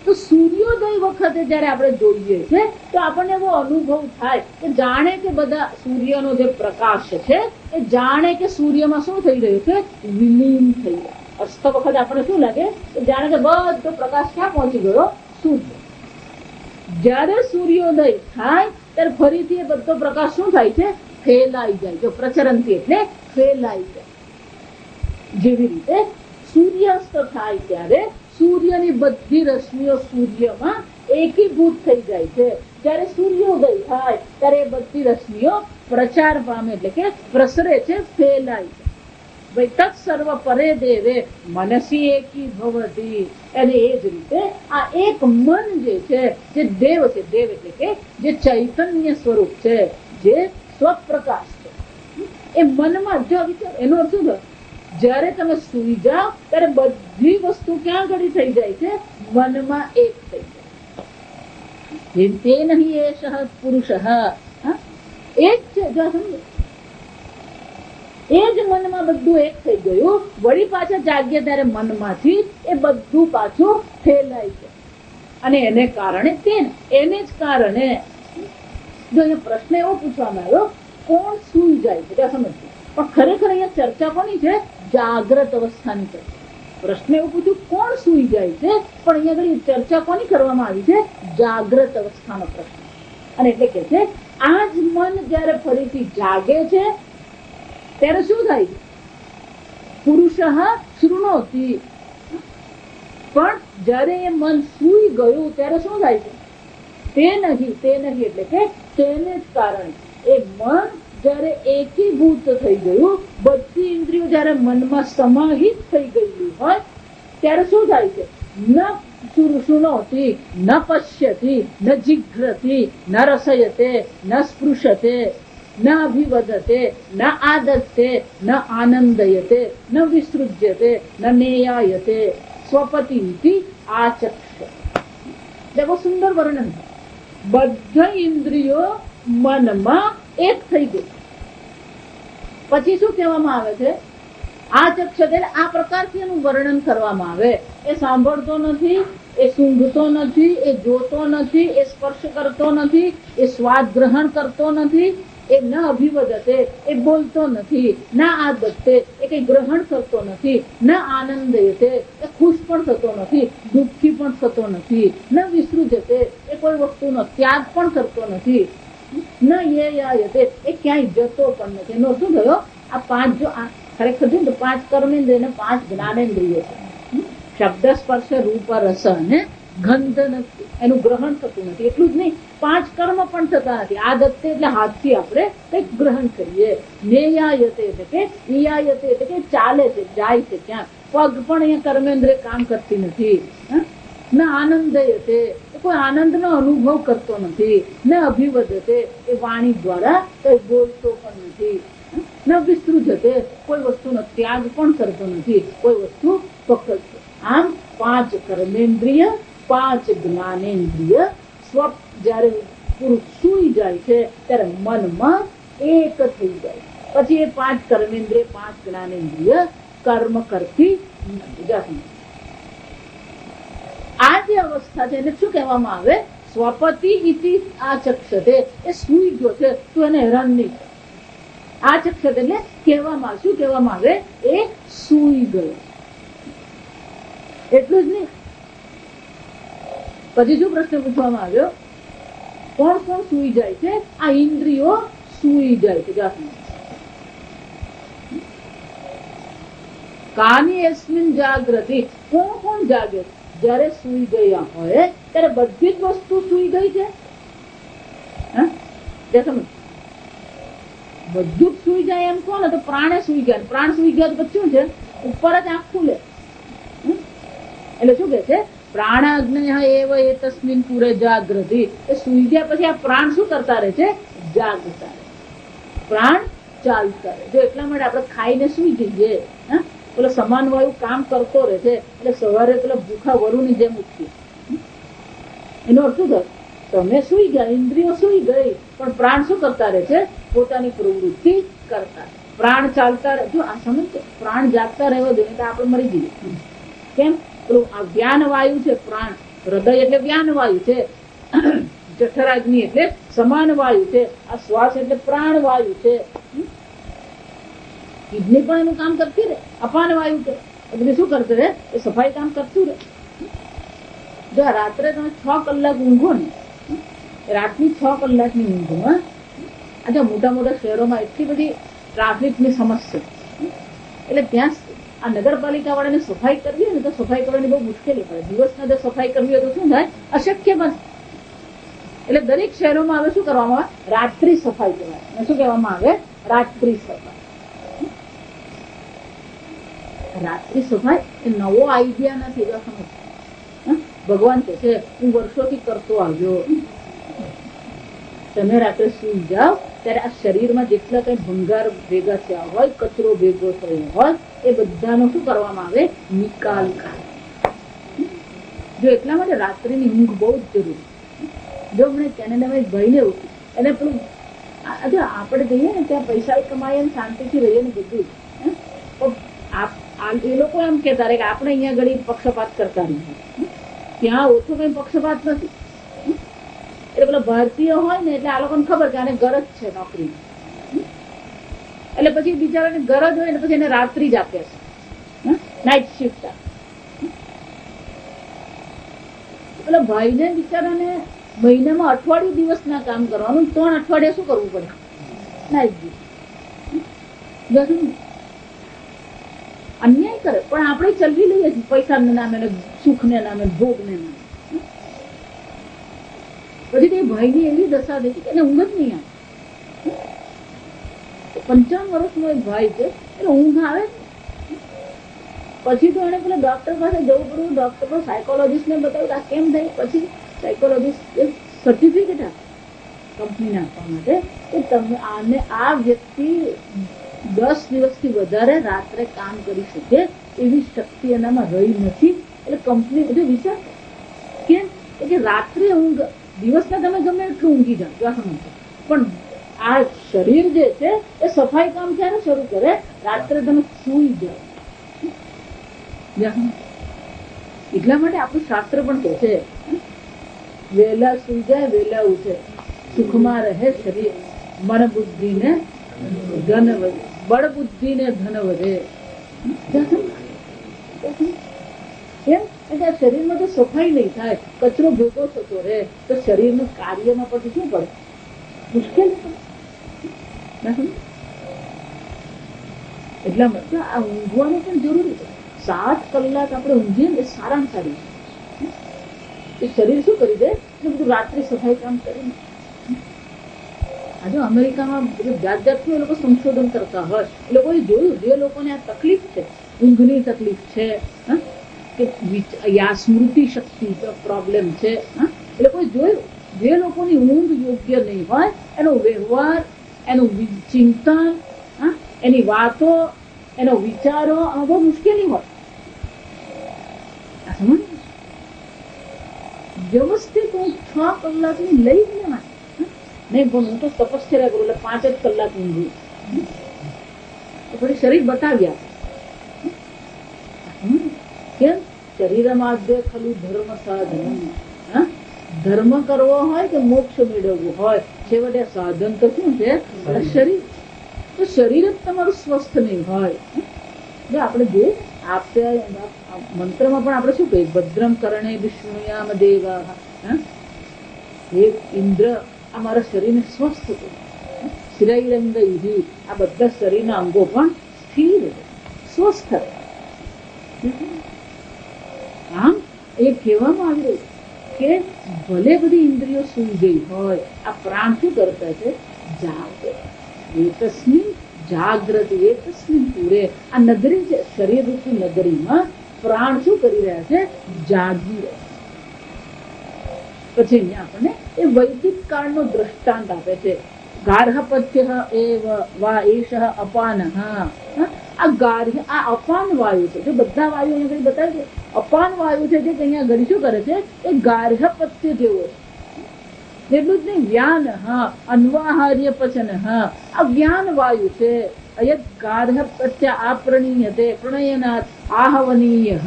તો સૂર્યોદય વખતે જયારે આપણે જોઈએ છે તો આપણને એવો અનુભવ થાય કે જાણે કે બધા સૂર્યનો જે પ્રકાશ છે એ જાણે કે સૂર્યમાં શું થઈ રહ્યું છે, વિલીન થઈ રહ્યું. અસ્ત વખતે આપણે શું લાગે કે જાણે કે બધો પ્રકાશ ક્યાં પહોંચી ગયો, સૂર્ય. જયારે સૂર્યોદય થાય ત્યારે ફરીથી એ બધો પ્રકાશ શું થાય છે, ફેલાઈ જાય. જો પ્રચરંતી એટલે ફેલાઈ જાય. જેવી રીતે સૂર્યાસ્ત થાય ત્યારે સૂર્યની બધી રશ્મિઓ સૂર્યમાં એકીભૂત થઈ જાય છે. જ્યારે સૂર્યોદય થાય ત્યારે એ બધી રશ્મિઓ પ્રચાર પામે એટલે કે પ્રસરે છે, ફેલાય છે. ભાઈ તત્સર્વ પરે દેવે મનસી એકી ભવતી. અને એ જ રીતે આ એક મન જે છે, જે દેવ છે, દેવ એટલે કે જે ચૈતન્ય સ્વરૂપ છે, જે સ્વપ્રકાશ છે, એ મનમાં જો વિચાર. એનો અર્થ શું? જયારે તમે સુઈ જાઓ ત્યારે બધી વસ્તુ ક્યાં ઘડી થઈ જાય છે, મનમાં એક થઈ જાય. તે નહીં એષ પુરુષ. એ જ છે, જો સમજો, એ જ મનમાં બધું એક થઈ ગયું. વળી પાછા જાગ્યા ત્યારે મનમાંથી એ બધું પાછું ફેલાય છે. અને એને કારણે એને જ કારણે જો અહીંયા પ્રશ્ન એવો પૂછવામાં આવ્યો, કોણ સુઈ જાય છે, ત્યાં સમજો. પણ ખરેખર અહીંયા ચર્ચા કોની છે, જાગ્રત અવસ્થાની ચર્ચા. પ્રશ્ન એવું પૂછ્યું કોણ સુઈ જાય છે, પણ અહીંયા આગળ ચર્ચા કોની કરવામાં આવી છે, જાગ્રત અવસ્થાનો પ્રશ્ન. અને એટલે કે છે આ જ મન જયારે ફરીથી જાગે છે ત્યારે શું થાય છે, પુરુષ શૃણોતિ. પણ જ્યારે એ મન સૂઈ ગયું ત્યારે શું થાય છે? તે નહીં એટલે કે તેને જ કારણે એ મન જ્યારે એકીભૂત થઈ ગયું, બધી ઇન્દ્રિયો જ્યારે મનમાં સમાહિત થઈ ગયેલી હોય ત્યારે શું થાય છે? ન શુનોતિ, ન પશ્યતિ, ન જિઘ્રતિ, ન રસયતે, ન સ્પૃશતે, ન અભિવદતે, ન આદત્તે, ન આનંદયતે, ન વિસૃજ્યતે, ન નેયાયતે, સ્વપતિ આચક્ષ. બહુ સુંદર વર્ણન. બધા ઇન્દ્રિયો મનમાં એક થઈ ગઈ. પછી શું કહેવામાં આવે છે? આચક્ષ એટલે આ પ્રકારથી એનું વર્ણન કરવામાં આવે. એ સાંભળતો નથી, એ સૂંઘતો નથી, એ જોતો નથી, એ સ્પર્શ કરતો નથી, એ સ્વાદ ગ્રહણ કરતો નથી, એ ન અભિવદતે, એ બોલતો નથી, ના આદત્તે, એ કઈ ગ્રહણ કરતો નથી, ન આનંદયતે, એ ખુશ પણ થતો નથી, દુઃખી પણ થતો નથી, ન વિસૃજતે, એ કોઈ વસ્તુનો ત્યાગ પણ કરતો નથી, ન યેયાયતે, એ ક્યાંય જતો પણ નથી. એનો શું થયો? આ પાંચ જો ખરેખર છે ને તો 5 કર્મેન્દ્રિય ને 5 જ્ઞાનેન્દ્રિય છે. શબ્દ, સ્પર્શ, રૂપ, રસ અને ગંધ નથી, એનું ગ્રહણ થતું નથી. એટલું જ નહીં, 5 કર્મ પણ થતા નથી. આદત્તે એટલે હાથથી આપણે કંઈક ગ્રહણ કરીએ. નેયાયતે એટલે કે ઈયાયતે એટલે કે ચાલે છે, જાય છે ક્યાંક. પગ પણ અહીંયા કર્મેન્દ્રિય કામ કરતી નથી. ન આનંદયતે, કોઈ આનંદનો અનુભવ કરતો નથી. ન અભિવદતે, એ વાણી દ્વારા કઈ બોલતો પણ નથી. ન વિસ્તૃજતે, કોઈ વસ્તુનો ત્યાગ પણ કરતો નથી, કોઈ વસ્તુ પકડતો. આમ 5 કર્મેન્દ્રિય, 5 જ્ઞાનેન્દ્રિય જયારે પુરુષ સૂઈ જાય છે ત્યારે મનમાં એક થઈ જાય. પછી એ 5 કર્મેન્દ્રિય, 5 જ્ઞાનેન્દ્રિય કર્મ કરતી નથી. આ જે અવસ્થા છે એને શું કહેવામાં આવે? સ્વપતિ ઇતિ આચક્ષતે. એ સૂઈ ગયો છે, તું એને હેરાન નહીં. આચક્ષતે એટલે કહેવામાં, શું કહેવામાં આવે? એ સૂઈ ગયો. એટલું જ નહીં, પછી શું પ્રશ્ન પૂછવામાં આવ્યો? કોણ કોણ સૂઈ જાય છે? આ ઇન્દ્રિયો સૂઈ જાય છે. કાની એસ્મિન જાગૃતિ, કોણ કોણ જાગે? જયારે સૂઈ ગયા હોય ત્યારે બધી જ વસ્તુ સૂઈ ગઈ છે. બધું જ સૂઈ જાય એમ કોણ? તો પ્રાણે સૂઈ ગયા. પ્રાણ સૂઈ ગયા તો પછી શું છે? ઉપર જ આંખ ખુલે. એટલે શું કે છે? પ્રાણાગ્નય એવ એતસ્મિન પૂરે જાગૃતિ. એ સૂઈ ગયા પછી આ પ્રાણ શું કરતા રહે છે? જાગતા રહે. પ્રાણ ચાલતા રહે. જો એટલા માટે આપણે ખાઈને સૂઈ જઈએ, પેલો સમાન વાયુ કામ કરતો રહે છે, એટલે સવારે પેલા ભૂખા વરુની જેમ ઉઠીએ. એનો અર્થ શું થાય? તમે સૂઈ ગયા, ઇન્દ્રિયો સૂઈ ગઈ, પણ પ્રાણ શું કરતા રહે છે? પોતાની પ્રવૃત્તિ કરતા. પ્રાણ ચાલતા રહે. જો આ સમજ, પ્રાણ જાગતા રહેવા દે તો આપણે મરી જઈએ. કેમ? પેલું આ વ્યાન વાયુ છે પ્રાણ. હૃદય એટલે વ્યાન વાયુ છે, જઠરાગ્નિ એટલે સમાન વાયુ છે, આ શ્વાસ એટલે પ્રાણ વાયુ છે. કિડની પણ એનું કામ કરતી રહે, અપાન વાયુ છે. એટલે શું કરતું રહે? એ સફાઈ કામ કરતું રહે. જો રાત્રે તમે 6 કલાક ઊંઘો ને, રાતની 6 કલાકની ઊંઘમાં આજે મોટા મોટા શહેરોમાં એટલી બધી ટ્રાફિકની સમસ્યા, એટલે ત્યાં આ નગરપાલિકા વાળાને સફાઈ કરવી હોય ને તો સફાઈ કરવાની બહુ મુશ્કેલી પડે. દિવસના જો સફાઈ કરવી હોય તો શું થાય? અશક્ય બને. એટલે દરેક શહેરોમાં હવે શું કરવામાં આવે? રાત્રિ સફાઈ કહેવાય. શું કહેવામાં આવે? રાત્રિ સફાઈ. રાત્રિ સફાઈ એ નવો આઈડિયા નથી. ભગવાન કહે છે હું વર્ષોથી કરતો આવ્યો. તમે રાત્રે સૂઈ જાઓ ત્યારે આ શરીરમાં જેટલા કઈ ભંગાર ભેગા થયા હોય, કચરો ભેગો થયો હોય, એ બધાનો શું કરવામાં આવે? નિકાલ કરે. જો એટલા માટે રાત્રિની ઊંઘ બહુ જ જરૂરી. જો હમણાં કેનેડામાં એક ભાઈને ઉઠી, એને પેલું આપણે જઈએ ને ત્યાં પૈસા કમાઈએ ને શાંતિથી રહીએ ને બધું, એ લોકો એમ કહેતા રહે કે આપણે અહીંયા ઘડી પક્ષપાત કરતા રહીએ. ત્યાં ઓછો કઈ પક્ષપાત નથી. એટલે પેલા ભારતીય હોય ને એટલે આ લોકોને ખબર કે આને ગરજ છે નોકરી, એટલે પછી બિચારાને ગરજ હોય ને પછી એને રાત્રિ જ આપે છે, નાઇટ શિફ્ટ આપે. પેલા ભાઈને બિચારાને મહિનામાં અઠવાડિયું દિવસના કામ કરવાનું, 3 અઠવાડિયા શું કરવું પડે? Night duty. અન્યાય કરે પણ આપણે ચલવી લઈએ છીએ પૈસાના નામે ને સુખને નામે ભોગને નામે. પછી તે ભાઈની એવી દશા થઈ કે એને ઊંઘ જ નહીં આવે. 55 વર્ષનો એક ભાઈ છે, એને ઊંઘ આવે. પછી તો એને પેલા ડોક્ટર પાસે જવું પડ્યું. ડોક્ટર પર સાયકોલોજીસ્ટને બતાવ્યું આ કેમ થાય. પછી સાયકોલોજીસ્ટ સર્ટિફિકેટ આપે કંપનીને આપવા માટે કે તમે આને આ વ્યક્તિ 10 દિવસથી વધારે રાત્રે કામ કરી શકે એવી શક્તિ એનામાં રહી નથી. એટલે કંપની બધું વિચાર કેમ કે રાત્રે ઊંઘ, દિવસના તમે ગમે એટલું ઊંઘી જાઓ પણ આ શરીર જે છે એ સફાઈ કામ ક્યારે શરૂ કરે? રાત્રે તમે સૂઈ જાઓ. એટલા માટે આપણું શાસ્ત્ર પણ કહે છે વહેલા સૂઈ જાય વહેલા ઉઠે, સુખમાં રહે શરીર, મન બુદ્ધિ ને ધન વધે, બળ બુદ્ધિ ને ધન વધે. કેમ કે આ શરીરમાં તો સફાઈ નહીં થાય, કચરો ભેગો થતો રહે તો શરીરનું કાર્યમાં પછી શું પડે? મુશ્કેલ પડે. એટલા માટે આ ઊંઘવાનું પણ જરૂરી છે. 7 કલાક આપણે ઊંઘીએ ને એ સારામાં સારી છે. શરીર શું કરી દે? બધું રાત્રે સફાઈ કામ કરીને. આજે અમેરિકામાં બધું જાત જાતનું એ લોકો સંશોધન કરતા હોય. એ લોકોએ જોયું જે લોકોને આ તકલીફ છે, ઊંઘની તકલીફ છે કે સ્મૃતિ શક્તિ પ્રોબ્લેમ છે, એ લોકોએ જોયું જે લોકોની ઊંઘ યોગ્ય નહીં હોય એનો વ્યવહાર, એનું ચિંતન, એની વાતો, એનો વિચારો આમાં બહુ મુશ્કેલી હોય. વ્યવસ્થિત હું 6 કલાકની લઈ જ લેવાની નહીં. પણ હું તો તપશ્ચર્યા કરું એટલે 5 જ કલાક ઊંઘું. પછી શરીર બતાવ્યા કેમ? શરીરમાદ્ય ખલું ધર્મ સાધન. ધર્મ કરવો હોય કે મોક્ષ મેળવવું હોય, છેવટે સાધન તો શું છે? શરીર. તો શરીર જ તમારું સ્વસ્થ નહીં હોય. જો આપણે જે મંત્રમાં પણ આપણે શું કહીએ? ભદ્રમ કરણે વિષ્ણુયામ દેવા. ઇન્દ્ર આ મારા શરીરને સ્વસ્થ કરે. શ્રીરંગ આ બધા શરીરના અંગો પણ સ્થિર સ્વસ્થ રહે. આમ એ કહેવામાં આવી રહ્યું કે ભલે બધી ઇન્દ્રિયો સૂઈ ગઈ હોય, આ પ્રાણ શું કરતા છે? જાગે. એકસ્મિન જાગ્રતિ એકસ્મિન પૂરે. આ નગરી છે, શરીર રૂપી નગરીમાં પ્રાણ શું કરી રહ્યા છે? જાગી રહ્યા. પછી અહીંયા આપણને એ વૈદિક કાળનો દ્રષ્ટાંત આપે છે. ગાર્હપત્ય એવ વા એષ અપાન. આ ગાર્હ, આ અપાન વાયુ છે. જો બધા વાયુ અહીંયા બતાવી દે, અપાન વાયુ છે જે અહીંયા ઘડી શું કરે છે? એ ગાર્હપત્ય જેવો છે. એટલું જ નહીં, વ્યાન, અન્વાહાર્ય પચન, આ વ્યાન વાયુ છે. ગાર્હપત્ય આપ્રણીયતે પ્રણયનાથ આહવનીય.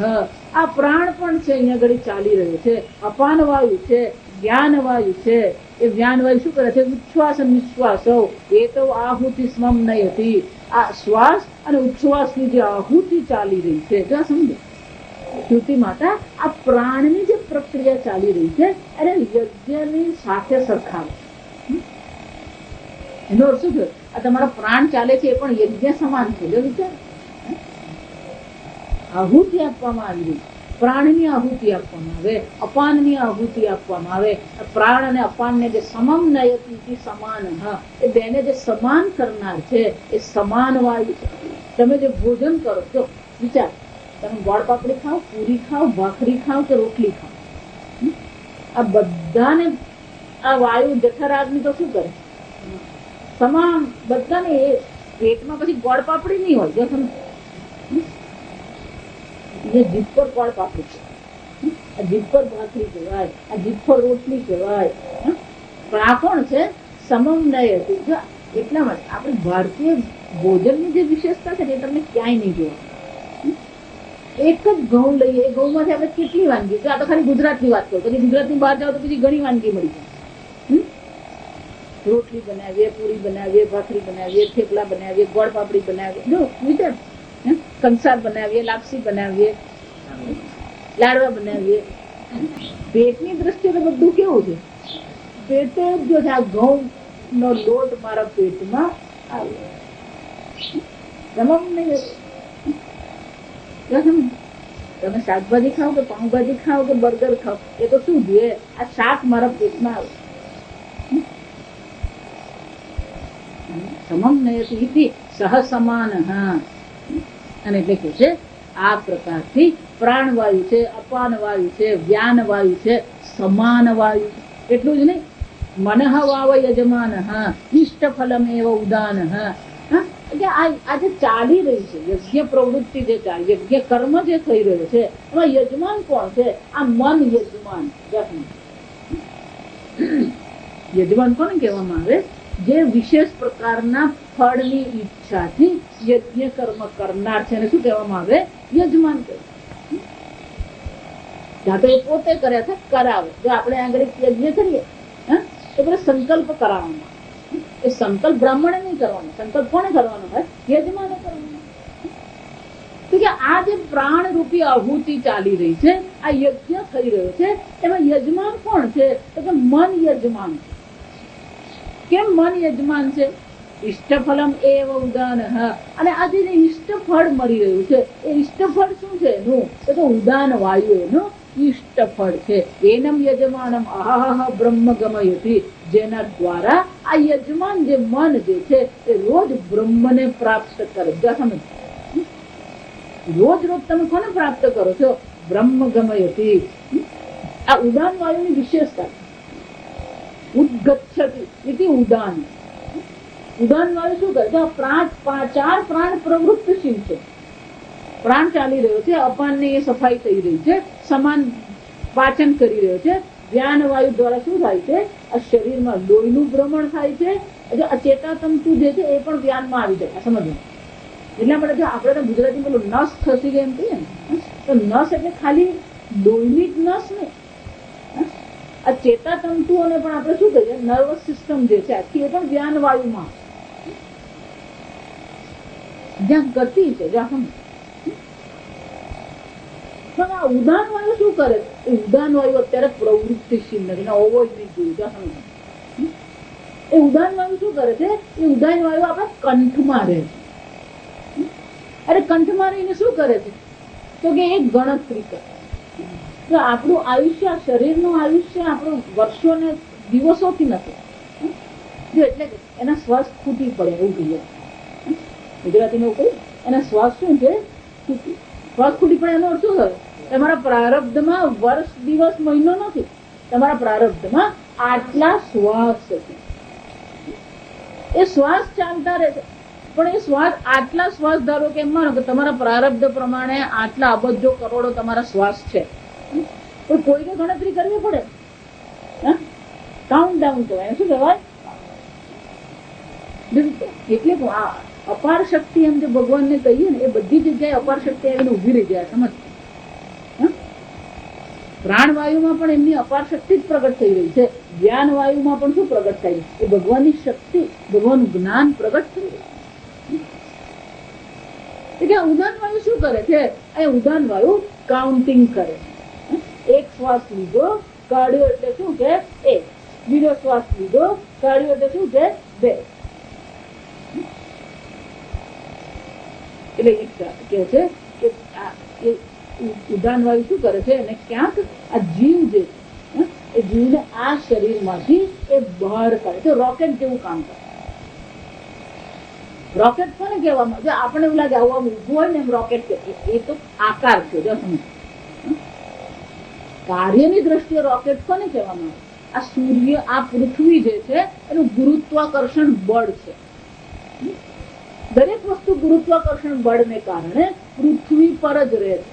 આ પ્રાણ પણ છે અહીંયા ઘડી ચાલી રહ્યો છે. અપાન વાયુ છે, જ્ઞાન વાયુ છે. એ જ્ઞાન વાયુ શું કરે છે? ઉચ્છ્વાસ નિશ્વાસ એ તો આહુતિ સ્મમ નયતી. આ શ્વાસ અને ઉચ્છ્વાસની જે આહુતિ ચાલી રહી છે, જો સમજો શ્રુતિ માતા આ પ્રાણની જે પ્રક્રિયા ચાલી રહી છે એને યજ્ઞની સાથે સરખાવે. એનો અર્થ શું થયો? આ તમારા પ્રાણ ચાલે છે એ પણ યજ્ઞ સમાન છે. જો વિચાર, આહુતિ આપવામાં આવી રહી, પ્રાણની આહુતિ આપવામાં આવે, અપાનની આહુતિ આપવામાં આવે. પ્રાણ અને અપાનને જે સમમ નયતી સમાન, એ બેને જે સમાન કરનાર છે એ સમાન વાયુ છે. તમે જે ભોજન કરો, જો વિચાર, તમે ગોળ પાપડી ખાઓ, પૂરી ખાઓ, ભાખરી ખાઓ કે રોટલી ખાઓ, આ બધાને આ વાયુ જઠરાગ્નિ તો શું કરે? તમામ બધાને એ પેટમાં પછી ગોળ પાપડી નહીં હોય. જો તમે જીભ પર ગોળ પાપડી છે, આ જીભ પર ભાખરી કહેવાય, આ જીભ પર રોટલી કહેવાય. પણ આ કોણ છે? સમમ નય હતી. જો એટલા માટે આપણે ભારતીય ભોજનની જે વિશેષતા છે એ તમને ક્યાંય નહીં જોવા. એક જ ઘઉં લઈએ, એ ઘઉંમાંથી આપણે કેટલી વાનગી, આ તો ખાલી ગુજરાતની વાત કરું, પછી ગુજરાતની બહાર જાઓ તો પછી ઘણી વાનગી મળી જાય. રોટલી બનાવીએ, પૂરી બનાવીએ, ભાખરી બનાવીએ, થેપલા બનાવીએ, ગોળ પાપડી બનાવીએ, જો વિચાર, કંસાર બનાવીએ, લાપસી બનાવીએ, લાડવા બનાવીએ. પેટની દ્રષ્ટિએ તો બધું કેવું છે? પેટે જો છે આ ઘઉં નો લોટ મારા પેટમાં આવ્યો, તમામ નહીં. તમે શાકભાજી ખાઓ કે પાઉંભાજી ખાઓ કે બર્ગર ખાઓ, એ તો શું જોઈએ? આ શાક મારા પેટમાં આવે. સમમનયતિ સહ સમાન. અને એટલે કે છે આ પ્રકારથી પ્રાણવાયુ છે, અપાન વાયુ છે, વ્યાન વાયુ છે, સમાન વાયુ. એટલું જ નહીં, મનઃ વાવ યજમાન ઇષ્ટ ફલમ એવ ઉદાન. એટલે આ જે ચાલી રહી છે યજ્ઞ પ્રવૃત્તિ, જે યજ્ઞ કર્મ જે થઈ રહ્યો છે, એમાં યજમાન કોણ છે? આ મન યજમાન. યજમાન કોને કહેવામાં આવે? જે વિશેષ પ્રકારના ફળની ઈચ્છાથી યજ્ઞ કર્મ કરનાર છે એને શું કહેવામાં આવે? યજમાન કહેવાય. ત્યાં તો એ પોતે કર્યા છે, કરાવે. જો આપણે આગળ યજ્ઞ કરીએ તો પેલા સંકલ્પ કરાવવાનો. એ સંકલ્પ બ્રાહ્મણે નહીં કરવાનો. સંકલ્પ કોને કરવાનો હોય? યજમાને કરવાનો. તો કે આ જે પ્રાણ રૂપી આહુતિ ચાલી રહી છે, આ યજ્ઞ થઈ રહ્યો છે, એમાં યજમાન કોણ છે? તો કે મન યજમાન છે. કેમ મન યજમાન છે? ઇષ્ટફલમ એવ ઉદાન. અને આ જે ઇષ્ટફળ મળી રહ્યું છે, એ ઇષ્ટફળ શું છે એનું? તો ઉદાન વાયુ એનું ઇષ્ટફળ છે. એનમ યજમાનમ અહહ બ્રહ્મ ગમયતિ. જેના દ્વારા આ યજમાન જે મન જે છે એ રોજ બ્રહ્મને પ્રાપ્ત કરે. સમજ, રોજ રોજ તમે કોને પ્રાપ્ત કરો છો? બ્રહ્મ ગમયતિ. આ ઉદાન વાયુની વિશેષતા. ઉદ્ગચ્છતિ ઇતિ ઉદાન. ઉદાન વાયુ શું કરે? જો ચાર પ્રાણ પ્રવૃત્તિશીલ છે. પ્રાણ ચાલી રહ્યો છે, અપાનની એ સફાઈ થઈ રહી છે, સમાન પાચન કરી રહ્યો છે. વ્યાન વાયુ દ્વારા શું થાય છે? આ શરીરમાં લોહીનું ભ્રમણ થાય છે. આ ચેતાતંતુ જે છે એ પણ વ્યાનમાં આવી જાય. સમજો, એટલા માટે જો આપણે તો ગુજરાતી પેલું નસ ખસી ગઈ એમ કહીએ ને, તો નસ એટલે ખાલી લોહીની જ નસ નહીં. આ ચેતાતંતુઓને પણ આપણે શું કહીએ? નર્વસ સિસ્ટમ જે છે આખી, એ પણ વ્યાન વાયુમાં. જ્યાં ગતિ છે, જ્યાં પણ આ ઉદાન વાયુ શું કરે? એ ઉદાન વાયુ અત્યારે પ્રવૃત્તિશીલ નથી, ઓવોઇડ નહીં જોયું. એ ઉદાન વાયુ શું કરે છે? એ ઉદાન વાયુ આપણા કંઠમાં રહે છે. અરે કંઠમાં રહીને શું કરે છે? તો કે એક ગણતરી કરે. તો આપણું આયુષ્ય, શરીરનું આયુષ્ય આપણું વર્ષો ને દિવસોથી નથી. જો એટલે એના શ્વાસ ખૂટી પડે એવું કહીએ. ગુજરાતીમાં એવું કહ્યું, એના શ્વાસ શું છે? શ્વાસ ખૂટી પડે એનો અર્થ શું થયો? તમારા પ્રારબ્ધમાં વર્ષ, દિવસ, મહિનો નથી. તમારા પ્રારબ્ધમાં આટલા શ્વાસ છે. એ શ્વાસ ચાલતા રહે છે. પણ એ શ્વાસ, આટલા શ્વાસ ધારો કે એમ માનો કે તમારા પ્રારબ્ધ પ્રમાણે આટલા અબજો કરોડો તમારા શ્વાસ છે. પણ કોઈને ગણતરી કરવી પડે. કાઉન્ટ ડાઉન કહેવાય. શું કહેવાય? એટલે આ અપાર શક્તિ એમ જે ભગવાનને કહીએ ને, એ બધી જગ્યાએ અપાર શક્તિ આવીને ઉભી રહી જાય. સમજ, પ્રાણવાયુમાં પણ એમની અપાર શક્તિ જ પ્રગટ થઈ રહી છે. જ્ઞાન વાયુમાં પણ શું પ્રગટ થાય છે? એ ભગવાનની શક્તિ, ભગવાનનું જ્ઞાન પ્રગટ થઈ રહ્યું. એટલે ઉદાન વાયુ શું કરે છે? એ ઉદાન વાયુ કાઉન્ટિંગ કરે. એક શ્વાસ લીધો, કાઢ્યો એટલે શું છે? એક. બીજો શ્વાસ લીધો, કાઢ્યો એટલે શું છે? બે. એટલે કે છે કે ઉદાન વાયુ શું કરે છે? અને ક્યાંક આ જીવ જે છે એ જીવને આ શરીરમાંથી એ બહાર કાઢે છે. રોકેટ જેવું કામ કરે. રોકેટ કોને કહેવામાં? જો આપણે એવું લાગે આવું ઊભું હોય ને એમ રોકેટ, એ તો આકાર છે. જો સમજ, કાર્યની દ્રષ્ટિએ રોકેટ કોને કહેવામાં આવે? આ સૂર્ય, આ પૃથ્વી જે છે એનું ગુરુત્વાકર્ષણ બળ છે. દરેક વસ્તુ ગુરુત્વાકર્ષણ બળને કારણે પૃથ્વી પર જ રહે છે.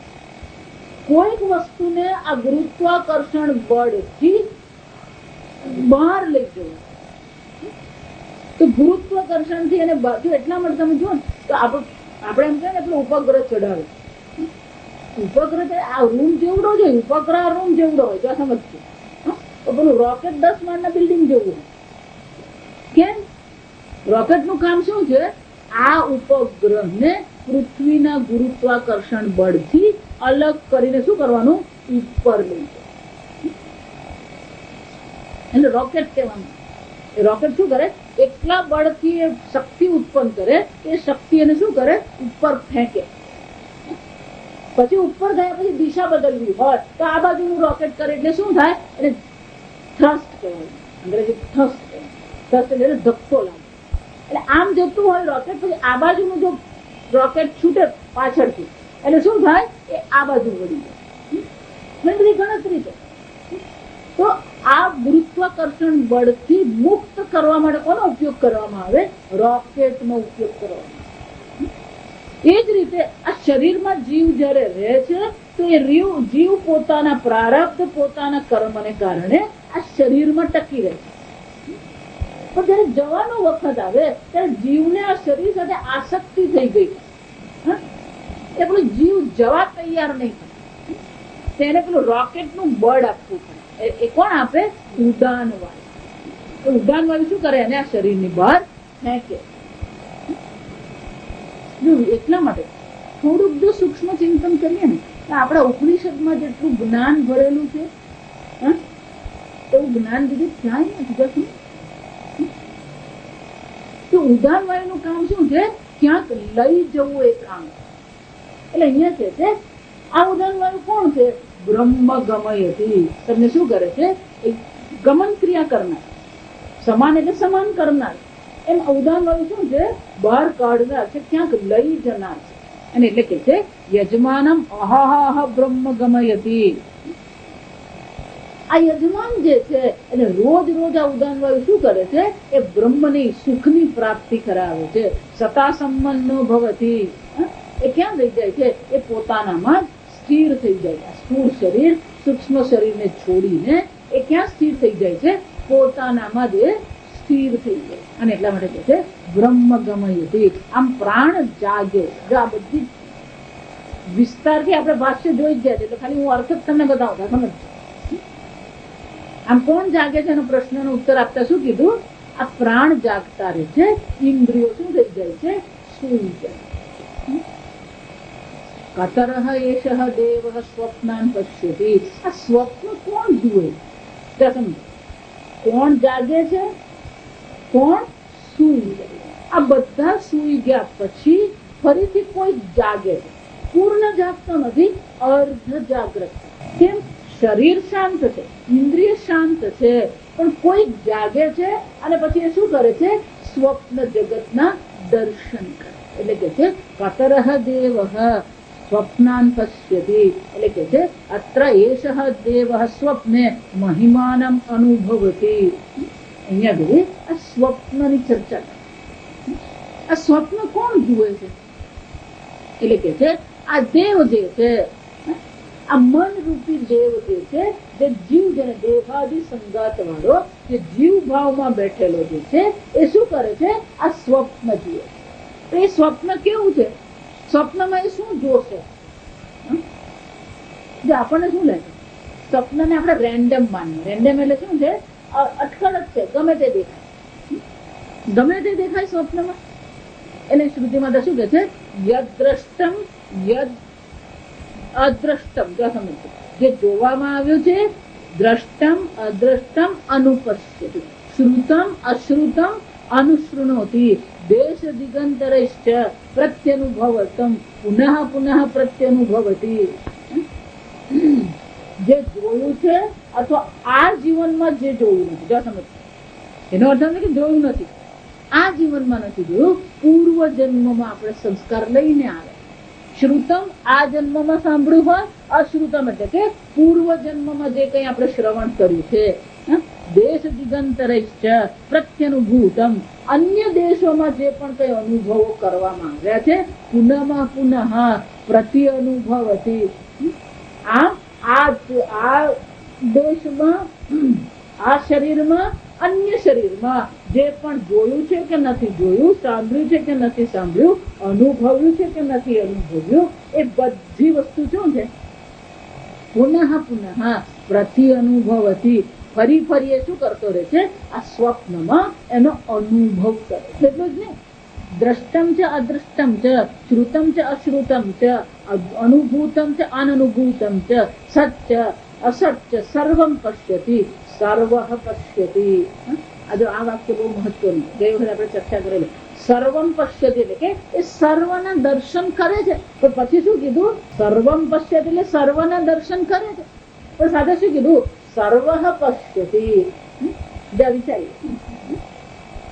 કોઈક વસ્તુને આ ગુરુત્વાકર્ષણ બળથી બહાર લઈ જવું, તો ગુરુત્વાકર્ષણથી એને બાજુ એટલા માટે તમે જુઓ ને તો આપણે એમ કહે ને પેલો ઉપગ્રહ ચડાવે. ઉપગ્રહ આ રૂમ જેવડો જ હોય, ઉપગ્રહ રૂમ જેવડો હોય. તો સમજજો, તો પેલું રોકેટ 10 માળના બિલ્ડિંગ જેવું હોય. કેમ? રોકેટનું કામ શું છે? આ ઉપગ્રહને પૃથ્વીના ગુરુત્વાકર્ષણ બળથી અલગ કરીને શું કરવાનું? ઉપર લઈ જવાનું. એટલે રોકેટ કહેવાનું. એ રોકેટ શું કરે? એકલા બળથી એ શક્તિ ઉત્પન્ન કરે. એ શક્તિ એને શું કરે? ઉપર ફેંકે. પછી ઉપર ગયા પછી દિશા બદલવી હોય તો આ બાજુનું રોકેટ કરે એટલે શું થાય? એટલે થ્રસ્ટ કહેવાય, અંગ્રેજી થ્રસ્ટ કહેવાય. થ્રસ્ટ એટલે ધક્કો લાગે. એટલે આમ જતું હોય રોકેટ, પછી આ બાજુનું જો રોકેટ છૂટે પાછળથી એટલે શું થાય? એ આ બાજુ વળી જાય. ઘણી બધી ગણતરી છે. તો આ ગુરુત્વાકર્ષણ બળથી મુક્ત કરવા માટે કોનો ઉપયોગ કરવામાં આવે? રોકેટનો ઉપયોગ કરવામાં આવે. એ જ રીતે આ શરીરમાં જીવ જ્યારે રહે છે તો એ જીવ પોતાના પ્રારબ્ધ, પોતાના કર્મને કારણે આ શરીરમાં ટકી રહે છે. પણ જયારે જવાનો વખત આવે ત્યારે જીવને આ શરીર સાથે આસક્તિ થઈ ગઈ. એ પેલું જીવ જવા તૈયાર નહીં થાય. તેને પેલું રોકેટનું બળ આપવું પડે. એ કોણ આપે? ઉડાન વાયુ. ઉડાન વાયુ શું કરે? એને આ શરીરની બહાર ફેંકે. એટલા માટે થોડુંક જો સૂક્ષ્મ ચિંતન કરીએ ને તો આપણા ઉપનિષદમાં જેટલું જ્ઞાન ભરેલું છે એવું જ્ઞાન બીજું ક્યાંય નથી. તો ઉડાન વાયુનું કામ શું છે? ક્યાંક લઈ જવું એ કામ. એટલે અહીંયા છે આ ઉડાન વાયુ કોણ છે? બ્રહ્મ ગમયતી. તમને શું કરે છે? ગમન ક્રિયા કરનાર. સમાન એટલે સમાન કરનાર. એમ ઉદાન વાયુ શું છે? બહાર કાઢનાર છે, ક્યાંક લઈ જનાર છે. અને એટલે કે છે યજમાનમ અહાહ બ્રહ્મ ગમયતી. આ યજમાન જે છે એને રોજ રોજ આ ઉદાન વાયુ શું કરે છે? એ બ્રહ્મની સુખની પ્રાપ્તિ કરાવે છે. સતા સંબંધો ભવતી. એ ક્યાં થઈ જાય છે? એ પોતાનામાં સ્થિર થઈ જાય. સ્થૂળ શરીર, સૂક્ષ્મ શરીરને છોડીને એ ક્યાં સ્થિર થઈ જાય છે? પોતાનામાં જ સ્થિર થઈ જાય. અને એટલા માટે કહે છે બ્રહ્મ ગમયતી. આમ પ્રાણ જાગે. જો આ બધી વિસ્તારથી આપણે ભાષ્ય જોઈ જ ગયા છે એટલે ખાલી હું અર્થ જ તમને બતાવું. સમજ? આમ કોણ જાગે છે એનો પ્રશ્નનો ઉત્તર આપતા શું કીધું? આ પ્રાણ જાગતા રહે છે, ઇન્દ્રિયો શું થઈ જાય છે? સૂઈ જાય. કતરહ એષઃ દેવઃ સ્વપ્નાન પશ્યતિ. આ સ્વપ્ન કોણ જુએ? કોણ જાગે છે? કોણ સૂઈ જાય? આ બધા સૂઈ ગયા પછી ફરીથી કોઈ જાગે છે. પૂર્ણ જાગતો નથી, અર્ધ જાગ્રત. કેમ? શરીર શાંત છે, ઇન્દ્રિય શાંત છે, પણ કોઈ જાગે છે અને પછી એ શું કરે છે? સ્વપ્ન જગતના દર્શન કરે. એટલે કે છે કતરહ દેવઃ સ્વપ્નાન પશ્યતિ. એટલે કે છે અત્ર એષઃ દેવઃ સ્વપ્ને મહિમાનમ અનુભવતી. અહીંયા જોઈ આ સ્વપ્નની ચર્ચા. આ સ્વપ્ન કોણ જુએ છે? એટલે કે છે આ દેવ જે છે, આ મન રૂપી દેવ જે છે, જે જીવ જેને દેહાદિ સંગાત વાળો જે જીવ ભાવમાં બેઠેલો જે છે એ શું કરે છે? આ સ્વપ્ન જુએ. તો એ સ્વપ્ન કેવું છે? સ્વપ્નમાં એ શું જોશે? જે આપણને શું લાગે? સ્વપ્નને આપણે રેન્ડમ માનીએ. રેન્ડમ એટલે શું છે? અટકળ જ છે, ગમે તે દેખાય. ગમે તે દેખાય સ્વપ્નમાં. એટલે શ્રુતિમાં તો શું કે છે? યદ દ્રષ્ટમ યદ અદ્રષ્ટમ. જે જોવામાં આવ્યું છે દ્રષ્ટમ અદ્રષ્ટમ અનુપશ્યતિ, શ્રુતમ અશ્રુતમ અનુશૃણોતિ, દેશ દિગંતરશ્ચ પ્રત્યનુભવતમ પુનઃ પુનઃ પ્રત્યનુભવતી. જે જોયું છે અથવા આ જીવનમાં જે જોયું નથી, જો સમજ, એનો અર્થ નથી કે જોયું નથી, આ જીવનમાં નથી જોયું, પૂર્વ જન્મમાં આપણે સંસ્કાર લઈને આવે. શ્રુતમ આ જન્મમાં સાંભળ્યું હોય, અશ્રુતમ એટલે કે પૂર્વ જન્મમાં જે કઈ આપણે શ્રવણ કર્યું છે. દેશ દિગંતરશ્ચ પ્રત્યનુભૂતમ, અન્ય દેશોમાં જે પણ કઈ અનુભવો કરવામાં આવ્યા છે, પુનઃ પુનઃ પ્રતિ અનુભવતી. આ દેશમાં, આ શરીરમાં, અન્ય શરીરમાં જે પણ જોયું છે કે નથી જોયું, સાંભળ્યું છે કે નથી સાંભળ્યું, અનુભવ્યું છે કે નથી અનુભવ્યું, એ બધી વસ્તુ શું છે? પુનઃ પુનઃ પ્રતિ અનુભવતી. ફરી ફરી એ શું કરતો રહે છે? આ સ્વપ્નમાં એનો અનુભવ કરે. એટલું જ નહીં, દ્રષ્ટમ છે અદ્રષ્ટમ છે, શ્રુતમ છે અશ્રુતમ છે, અનુભૂતમ છે અનનુભૂતમ છે, સત્ય અસત્ય સર્વમ પશ્યતિ, સર્વ પશ્યતિ. આ વાક્ય બહુ મહત્વનું, ગઈ વખતે આપણે ચર્ચા કરેલી. સર્વમ પશ્યતિ એટલે કે એ સર્વના દર્શન કરે છે. પણ પછી શું કીધું? સર્વમ પશ્યતિ એટલે સર્વના દર્શન કરે છે, પણ સાથે શું કીધું? સર્વ પશ્યતિ. જ્યાં વિચારીએ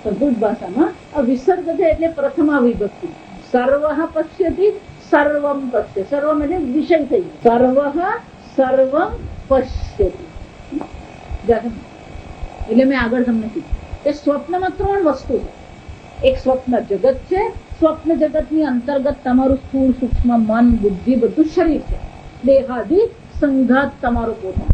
સંસ્કૃત ભાષામાં આ વિસર્ગ છે એટલે પ્રથમા વિભક્તિ. સર્વ પશ્યતિ, સર્વમ પશ્ય. સર્વમ એટલે વિષય થઈ ગયો. સર્વમ પશ્યતિ. એટલે મેં આગળ તમને કીધું કે સ્વપ્નમાં 3 વસ્તુ છે. એક સ્વપ્ન જગત છે. સ્વપ્ન જગતની અંતર્ગત તમારું સ્થૂળ સૂક્ષ્મ મન બુદ્ધિ બધું શરીર છે. દેહાદિ સંઘાત તમારો પોતાનો.